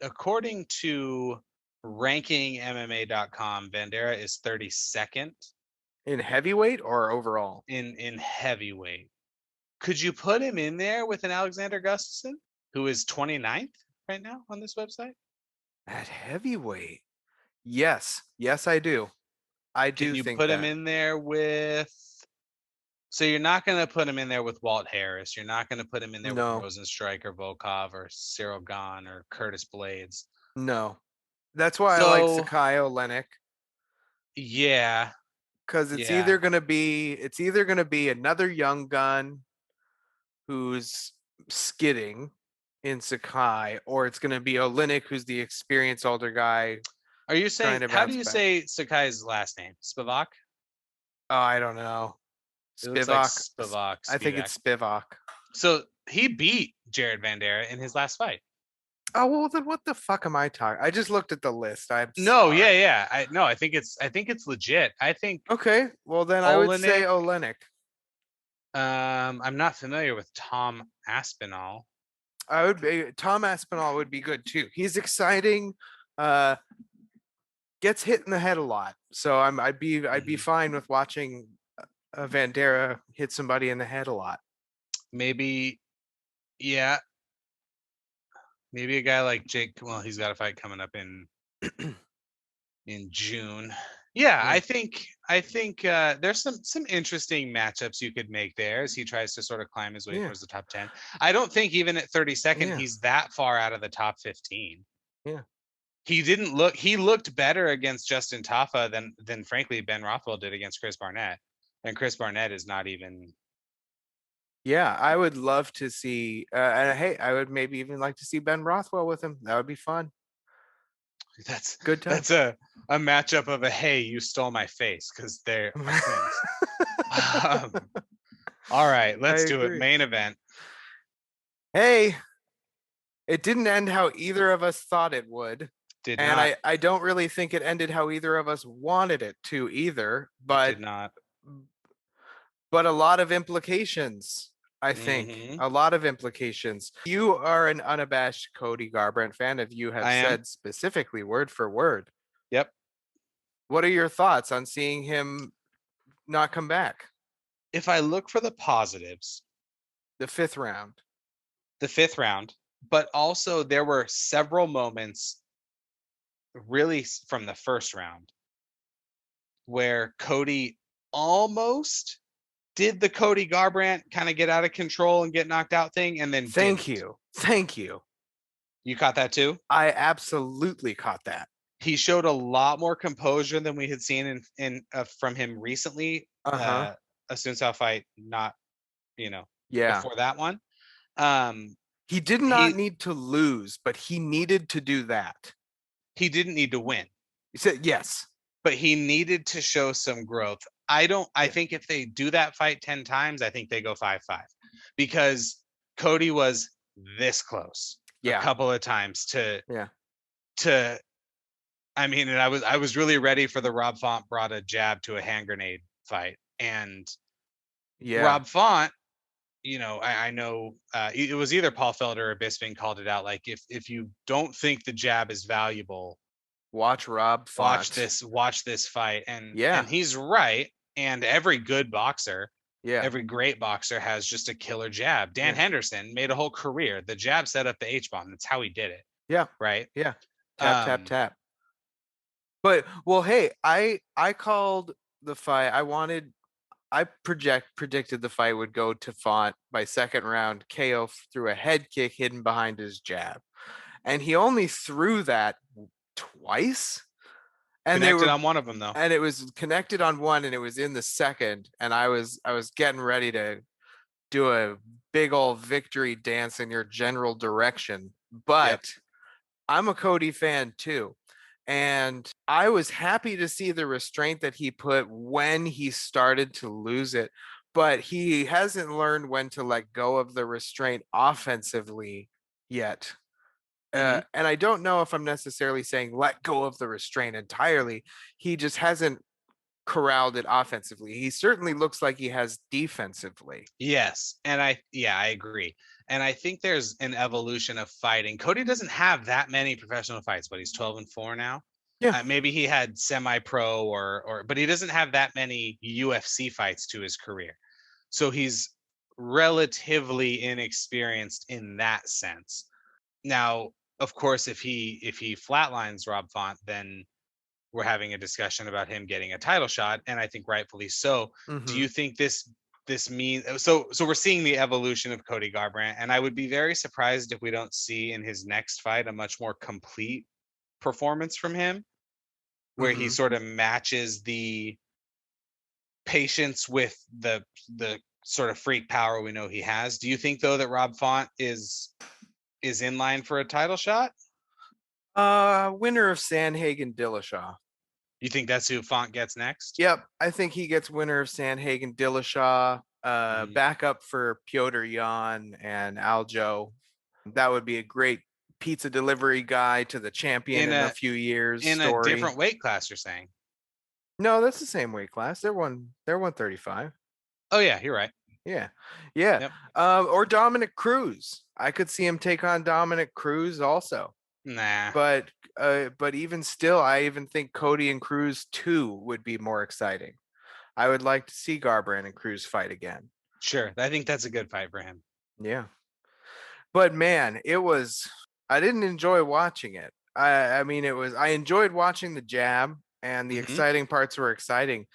according to rankingmma.com, Bandera is 32nd In heavyweight or overall? in heavyweight. Could you put him in there with an Alexander Gustafsson, who is 29th right now on this website? At heavyweight? Yes. Yes, I do. I Can do you think put him that. in there with? So you're not going to put him in there with Walt Harris. You're not going to put him in there with No, Rosenstrike or Volkov or Cyril Gahn or Curtis Blades. no. That's why I like So Sakai Olenek. yeah, Because yeah. it's either gonna be another young gun who's skidding in Sakai, or it's gonna be Olenek who's the experienced older guy Are you trying saying? to How do bounce you back. say Sakai's last name? Spivak. Oh, I don't know. It looks like Spivak. Spivak. I think Spivak. it's Spivak. So he beat Jared Vandera in his last fight. Oh well, then what the fuck am I talking? I just looked at the list. I'm No, yeah, sorry. yeah. I think it's legit. I think Okay, well then I would say Olenek. Olenek. I'm not familiar with Tom Aspinall. I would be Tom Aspinall would be good too. He's exciting. Uh, gets hit in the head a lot, so I'd be Mhm. fine with watching Vandera hit somebody in the head a lot. Maybe, yeah, maybe a guy like Jake. Well, he's got a fight coming up in June. Yeah, Yeah, I think there's some interesting matchups you could make there as he tries to sort of climb his way yeah, towards the top 10. I don't think even at 32nd yeah, he's that far out of the top 15. yeah. He looked better against Justin Taffa than frankly Ben Rothwell did against Chris Barnett. And Chris Barnett is not even. Yeah, I would love to see. And hey, I would maybe even like to see Ben Rothwell with him. That would be fun. That's Good time. that's a matchup of a hey, you stole my face because they are twins. All right, I let's do it. agree. Main event. Hey, it didn't end how either of us thought it would. Did And not. I don't really think it ended how either of us wanted it to either, It did not. but a lot of implications, I think. Hmm. A lot of implications. You are an unabashed Cody Garbrandt fan, if you have I am. said specifically word for word. Yep. What are your thoughts on seeing him not come back? If I look for the positives, The fifth round. the 5th round, but also there were several moments really from the 1st round where Cody almost did the Cody Garbrandt kind of get out of control and get knocked out thing, and then Thank didn't. you. Thank you. You caught that too? I absolutely caught that. He showed a lot more composure than we had seen in from him recently. Uh-huh. A Soon South fight, not Yeah. before that one. He did not need to lose, but he needed to do that. He didn't need to win. He said yes, but he needed to show some growth. I think if they do that fight 10 times, I think they go 5-5 because Cody was this close a couple of times to I mean, and I was really ready for the Rob Font brought a jab to a hand grenade fight. And Rob Font, I know it was either Paul Felder or Bisping called it out. Like if you don't think the jab is valuable, watch Rob Font. Watch this fight. And he's right. And every good boxer, every great boxer has just a killer jab. Dan Henderson made a whole career. The jab set up the H-bomb. That's how he did it. Yeah. Right. Yeah. Tap, tap. But well, hey, I called the fight. I predicted the fight would go to Font by second round KO through a head kick hidden behind his jab. And he only threw that twice. And connected on one of them though. And it was connected on one and it was in the second. And I was getting ready to do a big old victory dance in your general direction. But I'm a Cody fan too. And I was happy to see the restraint that he put when he started to lose it, but he hasn't learned when to let go of the restraint offensively yet. And I don't know if I'm necessarily saying let go of the restraint entirely. He just hasn't corralled it offensively. He certainly looks like he has defensively. Yes. And I agree. And I think there's an evolution of fighting. Cody doesn't have that many professional fights, but he's 12-4 now. Yeah. Maybe he had semi-pro but he doesn't have that many UFC fights to his career. So he's relatively inexperienced in that sense. Now, of course, if he flatlines Rob Font, then we're having a discussion about him getting a title shot, and I think rightfully so. Do you think this means so we're seeing the evolution of Cody Garbrandt, and I would be very surprised if we don't see in his next fight a much more complete performance from him, where he sort of matches the patience with the sort of freak power we know he has. Do you think though that Rob Font is in line for a title shot? Winner of Sandhagen Dillashaw. You think that's who Font gets next? Yep, I think he gets winner of Sandhagen Dillashaw. Backup for Piotr Jan and Aljo. That would be a great pizza delivery guy to the champion in a few years. In a different weight class, you're saying? No, that's the same weight class. They're 135. Oh yeah, you're right. Yeah. Yep. Or Dominic Cruz. I could see him take on Dominic Cruz also. Nah. But even still, I even think Cody and Cruz 2 would be more exciting. I would like to see Garbrandt and Cruz fight again. Sure. I think that's a good fight for him. Yeah. But man, I didn't enjoy watching it. I enjoyed watching the jab and the exciting parts were exciting,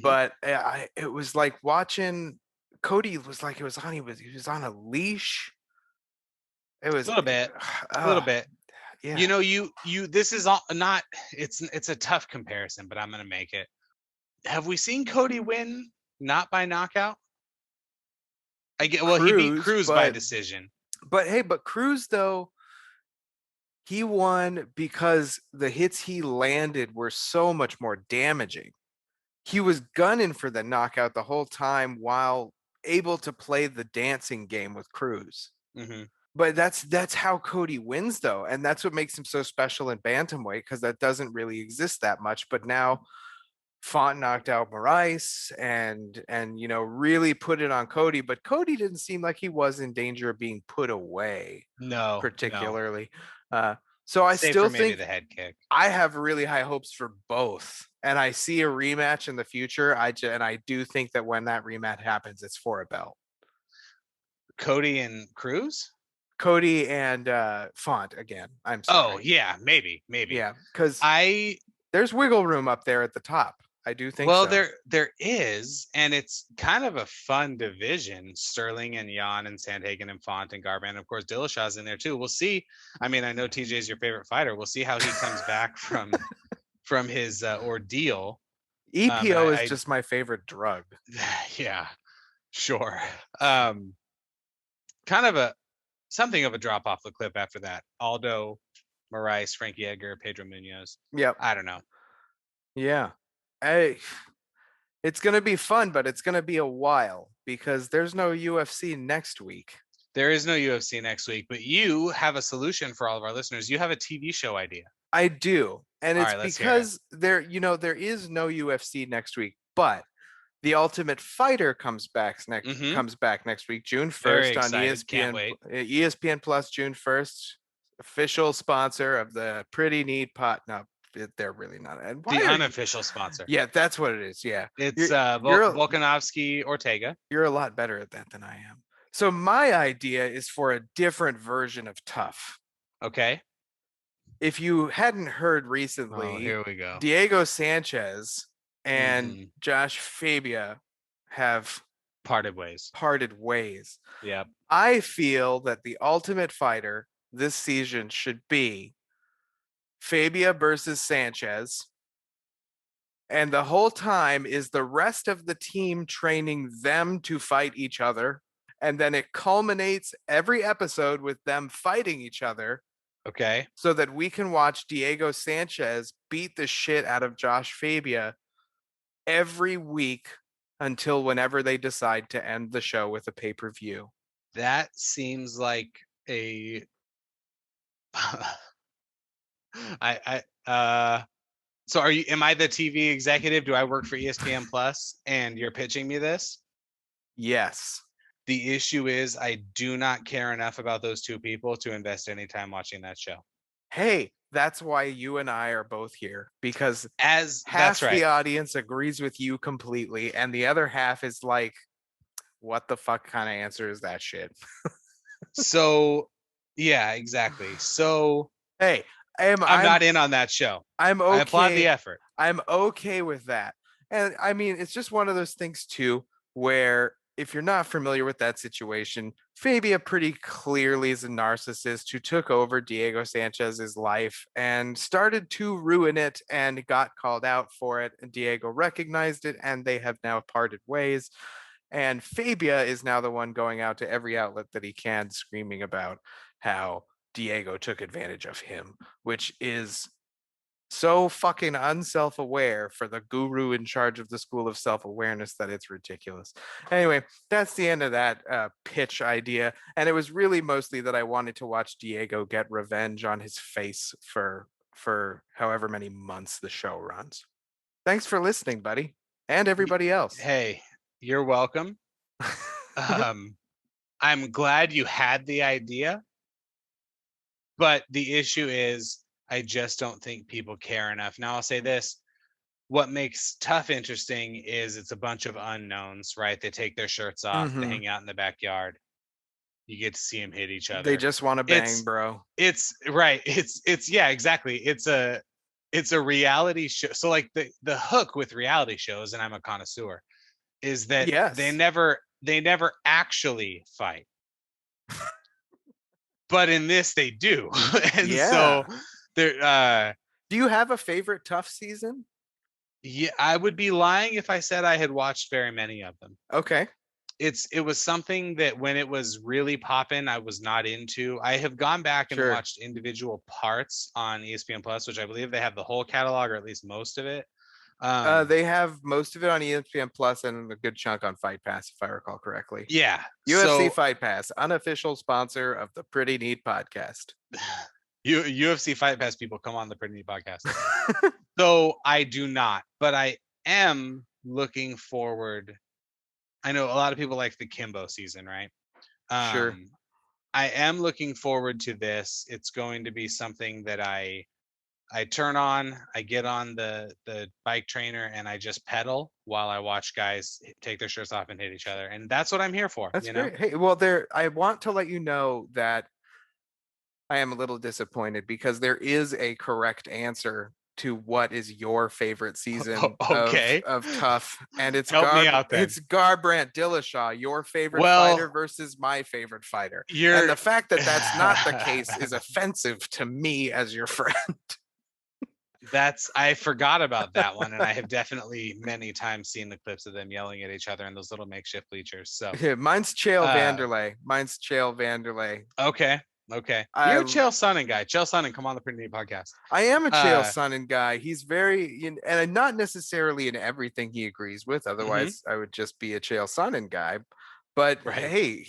but it was like watching Cody was like he was on a leash. It was a little bit. Yeah. This is not it's a tough comparison, but I'm going to make it. Have we seen Cody win not by knockout? He beat Cruz by decision. But Cruz though, he won because the hits he landed were so much more damaging. He was gunning for the knockout the whole time while able to play the dancing game with Cruz. But that's how Cody wins though, and that's what makes him so special in bantamweight, because that doesn't really exist that much. But now Font knocked out Moraes and really put it on Cody, but Cody didn't seem like he was in danger of being put away. No, particularly. So I still think the head kick. I have really high hopes for both, and I see a rematch in the future. I do think that when that rematch happens, it's for a belt. Cody and Cruz. Cody and Font again. I'm sorry. Oh yeah, maybe. Yeah, because there's wiggle room up there at the top. I do think Well, so. there is, and it's kind of a fun division. Sterling and Jan and Sandhagen and Font and Garbrandt. Of course, Dillashaw's in there too. We'll see. I mean, I know TJ's your favorite fighter. We'll see how he comes back from his ordeal. EPO is just my favorite drug. Yeah, sure. Kind of something of a drop off the cliff after that. Aldo, Moraes, Frankie Edgar, Pedro Munoz. Yep. I don't know. Yeah. It's going to be fun, but it's going to be a while because there's no UFC next week. There is no UFC next week, but you have a solution for all of our listeners. You have a TV show idea. I do. And it's All right, because there is no UFC next week, but The Ultimate Fighter comes back next week, June 1st on Can't ESPN. wait. ESPN Plus, June 1st. Official sponsor of the Pretty Neat Pot. No, they're really not. And The unofficial sponsor. Yeah, that's what it is. Yeah. It's Volkanovski Ortega. You're a lot better at that than I am. So my idea is for a different version of tough. Okay. If you hadn't heard recently, here we go. Diego Sanchez and Josh Fabia have parted ways. Yep. I feel that the Ultimate Fighter this season should be Fabia versus Sanchez. And the whole time is the rest of the team training them to fight each other. And then it culminates every episode with them fighting each other. Okay. So that we can watch Diego Sanchez beat the shit out of Josh Fabia every week until whenever they decide to end the show with a pay-per-view. That seems like a so am I the TV executive? Do I work for ESPN Plus and you're pitching me this? Yes. The issue is I do not care enough about those two people to invest any time watching that show. Hey, that's why you and I are both here, because half the audience agrees with you completely and the other half is like, what the fuck kind of answer is that shit? So yeah, exactly. So hey, I'm not in on that show. I'm okay. I applaud the effort. I'm okay with that. And I mean, it's just one of those things too, where if you're not familiar with that situation, Fabia pretty clearly is a narcissist who took over Diego Sanchez's life and started to ruin it and got called out for it. And Diego recognized it and they have now parted ways. And Fabia is now the one going out to every outlet that he can, screaming about how Diego took advantage of him, which is so fucking unself-aware for the guru in charge of the school of self-awareness that it's ridiculous. Anyway, that's the end of that pitch idea. And it was really mostly that I wanted to watch Diego get revenge on his face for however many months the show runs. Thanks for listening, buddy. And everybody else. Hey, you're welcome. I'm glad you had the idea. But the issue is, I just don't think people care enough. Now, I'll say this. What makes Tough interesting is it's a bunch of unknowns, right? They take their shirts off, they hang out in the backyard. You get to see them hit each other. They just want to bang, bro. It's right. It's yeah, exactly. It's a reality show. So like the hook with reality shows, and I'm a connoisseur, is that they never actually fight. But in this they do. And so there do you have a favorite Tough season? Yeah, I would be lying if I said I had watched very many of them. Okay. It was something that when it was really popping, I was not into. I have gone back and watched individual parts on ESPN Plus, which I believe they have the whole catalog or at least most of it. They have most of it on ESPN Plus and a good chunk on Fight Pass, if I recall correctly. Yeah. UFC Fight Pass, unofficial sponsor of the Pretty Neat podcast. UFC Fight Pass people come on the Pretty Neat podcast. So I do not, but I am looking forward. I know a lot of people like the Kimbo season, right? Sure. I am looking forward to this. It's going to be something that I turn on, I get on the bike trainer and I just pedal while I watch guys take their shirts off and hit each other. And that's what I'm here for. That's great. Hey, well, I want to let you know that I am a little disappointed because there is a correct answer to what is your favorite season Okay. of Tough, and Help me out then. it's Garbrandt Dillashaw, your favorite fighter Well, versus my favorite fighter. And you're the fact that that's not the case is offensive to me as your friend. I forgot about that one, and I have definitely many times seen the clips of them yelling at each other in those little makeshift bleachers. So, Yeah, mine's Chael uh, Vanderlei. Mine's Chael Vanderlei. okay, you're a I Chael Sonnen guy. Chael Sonnen, come on the Pretty Neat podcast. I am a Chael Uh, Sonnen guy. He's very, and not necessarily in everything he agrees with. mhm, Otherwise, I would just be a Chael Sonnen guy. But right. hey,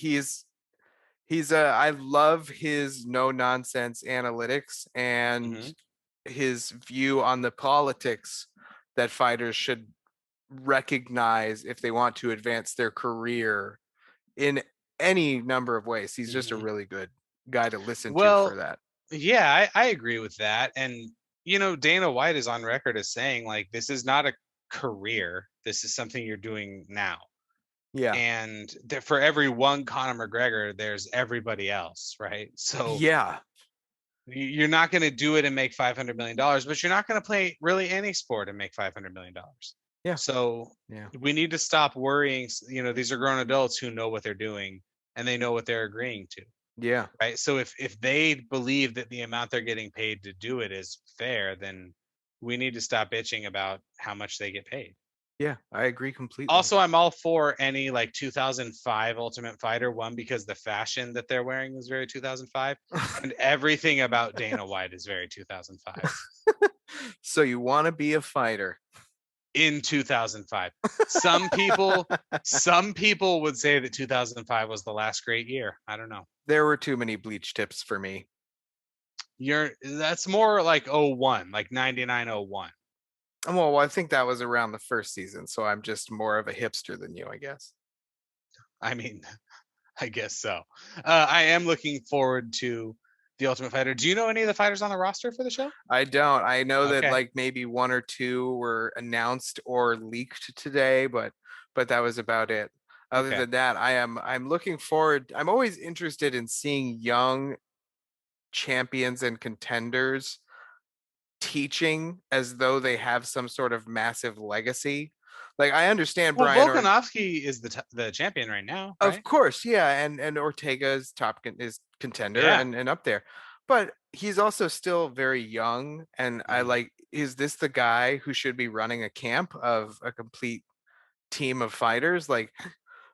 I love his no nonsense analytics and Hmm. his view on the politics that fighters should recognize if they want to advance their career in any number of ways. He's just a Hmm. really good guy to listen to for Well, that. yeah, I agree with that. And Dana White is on record as saying like this is not a career. This is something you're doing now. Yeah. And for every one Conor McGregor, there's everybody else, right? So Yeah. you're not going to do it and make $500 million, but you're not going to play really any sport and make $500 million. Yeah. So Yeah. we need to stop worrying. These are grown adults who know what they're doing and they know what they're agreeing to. Yeah. Right. So if they believe that the amount they're getting paid to do it is fair, then we need to stop bitching about how much they get paid. Yeah. I agree completely. Also, I'm all for any like 2005 Ultimate Fighter one because the fashion that they're wearing is very 2005 and everything about Dana White is very 2005. So you want to be a fighter In 2005. Some people would say that 2005 was the last great year. I don't know. There were too many bleach tips for me. That's more like 01, like 9901. Well, I think that was around the first season, so I'm just more of a hipster than you, I guess. I mean, I guess so. I am looking forward to the Ultimate Fighter. Do you know any of the fighters on the roster for the show? I don't. I know that Okay. like maybe one or two were announced or leaked today, but that was about it. Other Okay. than that, I'm looking forward. I'm always interested in seeing young champions and contenders teaching as though they have some sort of massive legacy. Like I understand Well, Brian Volkanovski is the champion right now, of right? course, yeah, and Ortega is is contender Yeah. and up there. But he's also still very young, and I Mhm. like, is this the guy who should be running a camp of a complete team of fighters? Like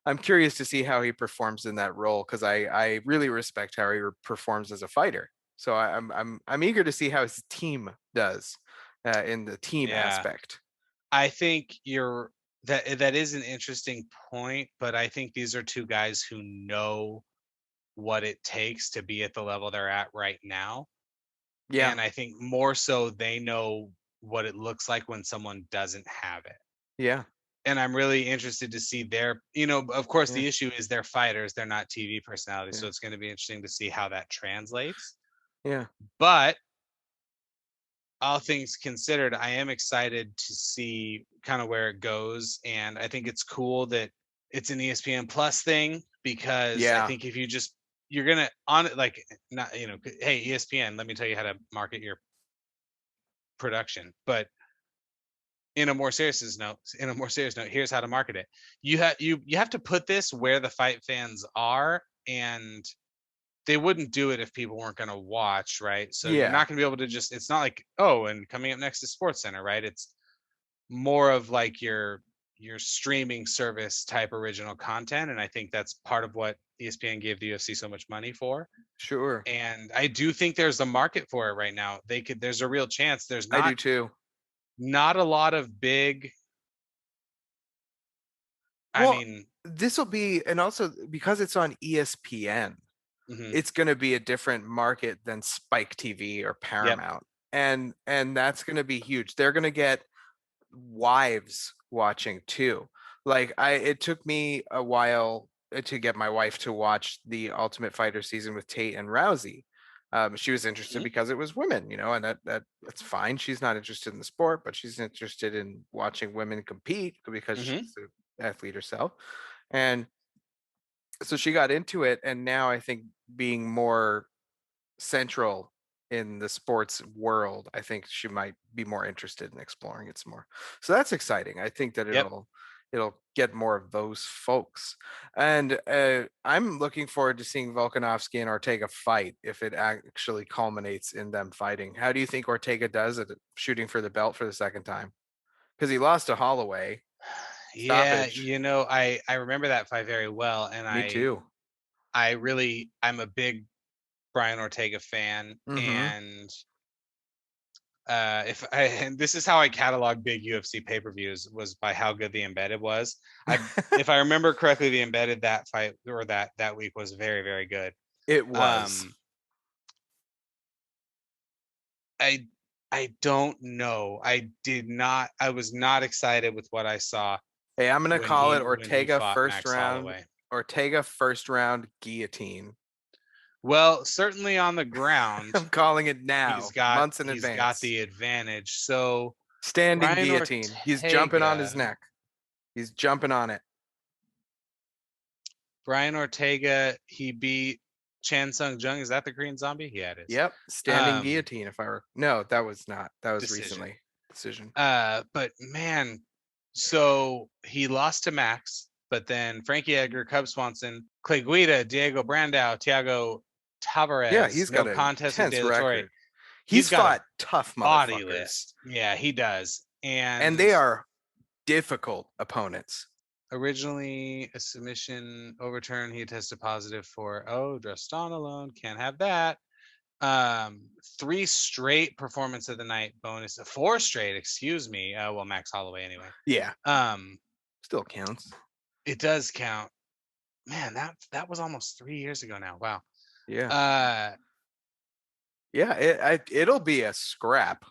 I'm curious to see how he performs in that role because I really respect how he performs as a fighter. So I'm eager to see how his team does in the team Yeah. aspect. I think that is an interesting point, but I think these are two guys who know what it takes to be at the level they're at right now. Yeah, And I think more so they know what it looks like when someone doesn't have it. yeah, And I'm really interested to see of course yeah, the issue is they're fighters, they're not TV personalities. yeah, So it's going to be interesting to see how that translates. yeah, But all things considered, I am excited to see kind of where it goes. And I think it's cool that it's an ESPN Plus thing because I yeah. think if you're gonna on it like not hey ESPN, let me tell you how to market your production. But in a more serious note, here's how to market it. You have to put this where the fight fans are, and they wouldn't do it if people weren't going to watch, right? So you're Yeah, not going to be able to it's not like, oh, and coming up next is Sports Center, right? It's more of like your streaming service type original content, and I think that's part of what ESPN gave the UFC so much money for. sure. And I do think there's a market for it right now. There's a real chance. There's I do too. not a lot of big, I Well, mean, this will be, and also because it's on ESPN, mhm, it's going to be a different market than Spike TV or yep. Paramount. And that's going to be huge. They're going to get wives watching too. Like it took me a while to get my wife to watch the Ultimate Fighter season with Tate and Rousey. She was interested Mhm, because it was women, and that's fine. She's not interested in the sport, but she's interested in watching women compete because mhm. she's an athlete herself. And so she got into it, and now I think being more central in the sports world, I think she might be more interested in exploring it some more. So that's exciting. I think that Yep. it'll get more of those folks. And I'm looking forward to seeing Volkanovski and Ortega fight if it actually culminates in them fighting. How do you think Ortega does at shooting for the belt for the second time? Because he lost to Holloway. Yeah, Stoppage. I remember that fight very well, and Me too. I'm a big Brian Ortega fan, Mm-hmm. and if I and this is how I catalog big UFC pay-per-views was by how good the embedded was. If I remember correctly, the embedded that fight or that week was very, very good. It was. Um I I don't know. I was not excited with what I saw Hey, I'm gonna when call it he Ortega fought first Max round. Holloway. Ortega first round guillotine. Well, certainly on the ground, I'm calling it now, months in he's got advance. the advantage. So Standing Brian guillotine. He's jumping on his Ortega, neck. He's jumping on it. he beat Chan Sung Jung. Is that the Korean Zombie? Yeah, it is. Yep, standing Um, guillotine. If I were no, that was not. That was decision. recently decision. But man, so he lost to Max, but then Frankie Edgar, Cub Swanson, Clay Guida, Diego Brandao, Thiago Yeah, Tavares, he's no got an contest with intense De La Torre. record. He's He's got a fought tough body motherfuckers, list. Yeah, he does. and And they are difficult opponents. originally a submission overturn, he tested positive for drostanolone. Can't have that. 3 straight performance of the night bonus, 4 straight, excuse me. Well, Max Holloway anyway. Yeah, Um, still counts. it does count. Man, that was almost 3 years ago now. Wow. Yeah, Uh, yeah. It'll be a scrap.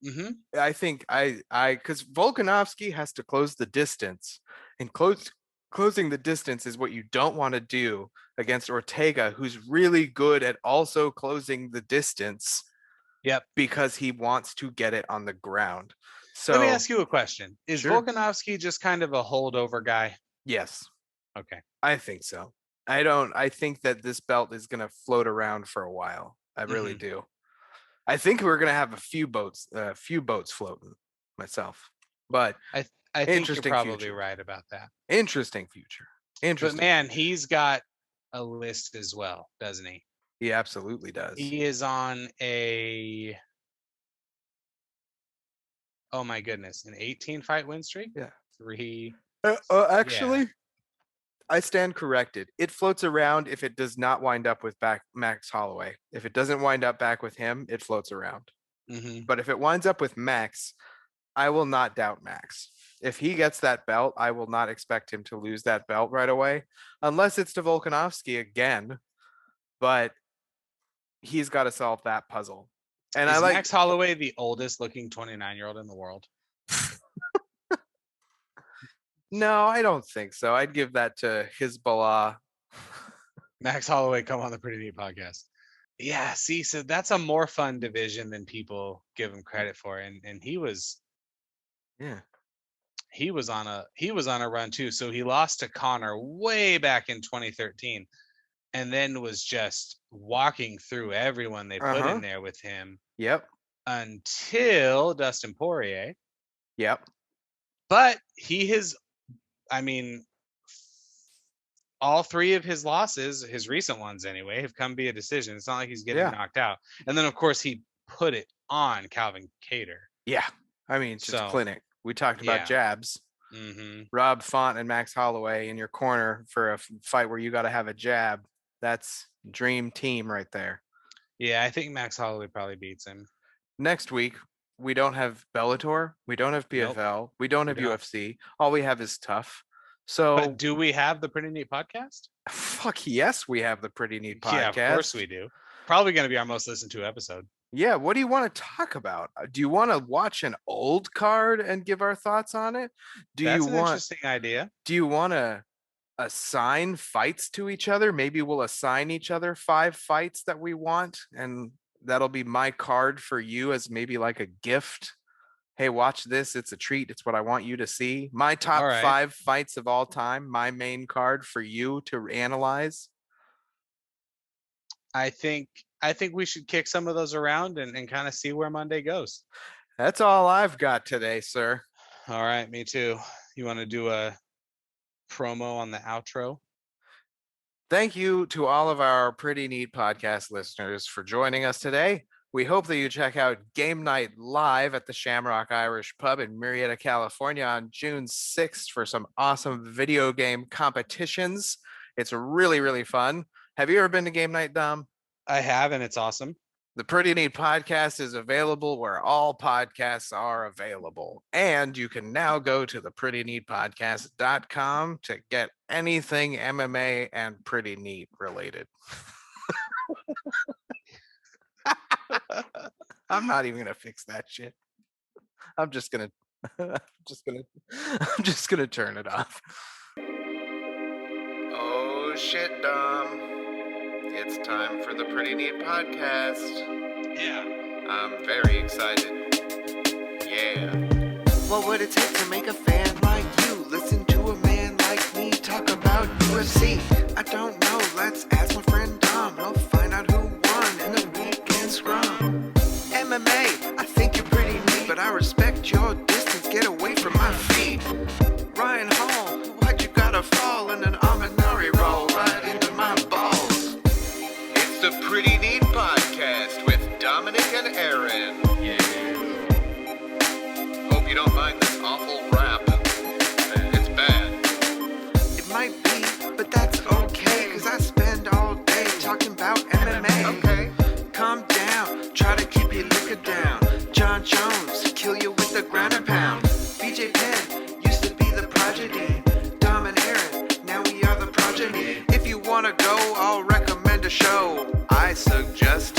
mm-hmm. I think because Volkanovski has to close the distance, and closing the distance is what you don't want to do against Ortega, who's really good at also closing the distance. Yep. Because he wants to get it on the ground. Let me So ask you a question. Is sure, Volkanovski just kind of a holdover guy? yes, Okay. I think so. I don't. I think that this belt is going to float around for a while. I really Mm-hmm. do. I think we're going to have a few boats floating myself. But I think you're interesting probably future. right about that. Interesting future. But Interesting. man, future. he's got a list as well, doesn't he? He absolutely does. He is on a oh my goodness, an 18 fight win streak. Yeah. 3. Actually, Yeah. I stand corrected. It floats around if it does not wind up with back Max Holloway. If it doesn't wind up back with him, it floats around. Mm-hmm. But if it winds up with Max, I will not doubt Max. If he gets that belt, I will not expect him to lose that belt right away, unless it's to Volkanovski again. But he's got to solve that puzzle. And I Is like Max Holloway the oldest looking 29-year-old in the world? no, I don't think so. I'd give that to Hezbollah. Max Holloway, come on the Pretty Neat podcast. Yeah, see, so that's a more fun division than people give him credit for, and he was Yeah. he was on a run too. So he lost to Connor way back in 2013, and then was just walking through everyone they put in there with him. Yep. Until Dustin Poirier. Yep. But he has, I mean, all 3 of his losses, his recent ones anyway, have come via decision. It's not like he's getting knocked out. And then, of course, he put it on Calvin Kattar. Yeah. I mean, it's just clinic. We talked about jabs. Mm-hmm. Rob Font and Max Holloway in your corner for a fight where you got to have a jab. That's dream team right there. Yeah, I think Max Holloway probably beats him. Next week, we don't have Bellator. We don't have PFL. Nope. We don't have UFC. All we have is Tough. So, but do we have the Pretty Neat podcast? Fuck yes, we have the Pretty Neat podcast. Yeah, of course we do. Probably going to be our most listened to episode. Yeah, what do you want to talk about? Do you want to watch an old card and give our thoughts on it? That's an interesting idea. Do you want to assign fights to each other? Maybe we'll assign each other 5 fights that we want, and that'll be my card for you as maybe like a gift. Hey, watch this. It's a treat. It's what I want you to see. My top 5 fights of all time, my main card for you to analyze. I think we should kick some of those around and kind of see where Monday goes. That's all I've got today, sir. All right, me too. You want to do a promo on the outro? Thank you to all of our Pretty Neat podcast listeners for joining us today. We hope that you check out Game Night live at the Shamrock Irish Pub in Murrieta, California on June 6th for some awesome video game competitions. It's really, really fun. Have you ever been to Game Night, Dom? I have, and it's awesome. The Pretty Neat podcast is available where all podcasts are available. And you can now go to theprettyneatpodcast.com to get anything MMA and Pretty Neat related. I'm not even going to fix that shit. I'm just going to turn it off. Oh shit, Dom. It's time for the Pretty Neat podcast. Yeah. I'm very excited. Yeah. What would it take to make a fan like you listen to a man like me talk about UFC? I don't know, let's ask my friend Dom. He'll find out who won in the weekend scrum. MMA, I think you're pretty neat, but I respect your distance. Get away from my feet. Ryan Hall, why'd you gotta fall in an Amanari roll right into my balls? It's the Pretty Neat podcast with Dominic and Aaron. Yeah. Hope you don't mind this awful rap. It's bad. It might be, but that's okay, cause I spend all day talking about MMA. Okay. Calm down, try to keep your liquor down. John Jones, kill you with the ground and pound. BJ Penn used to be the prodigy. Dom and Aaron, now we are the progeny. If you wanna go, I'll recommend a show. I suggest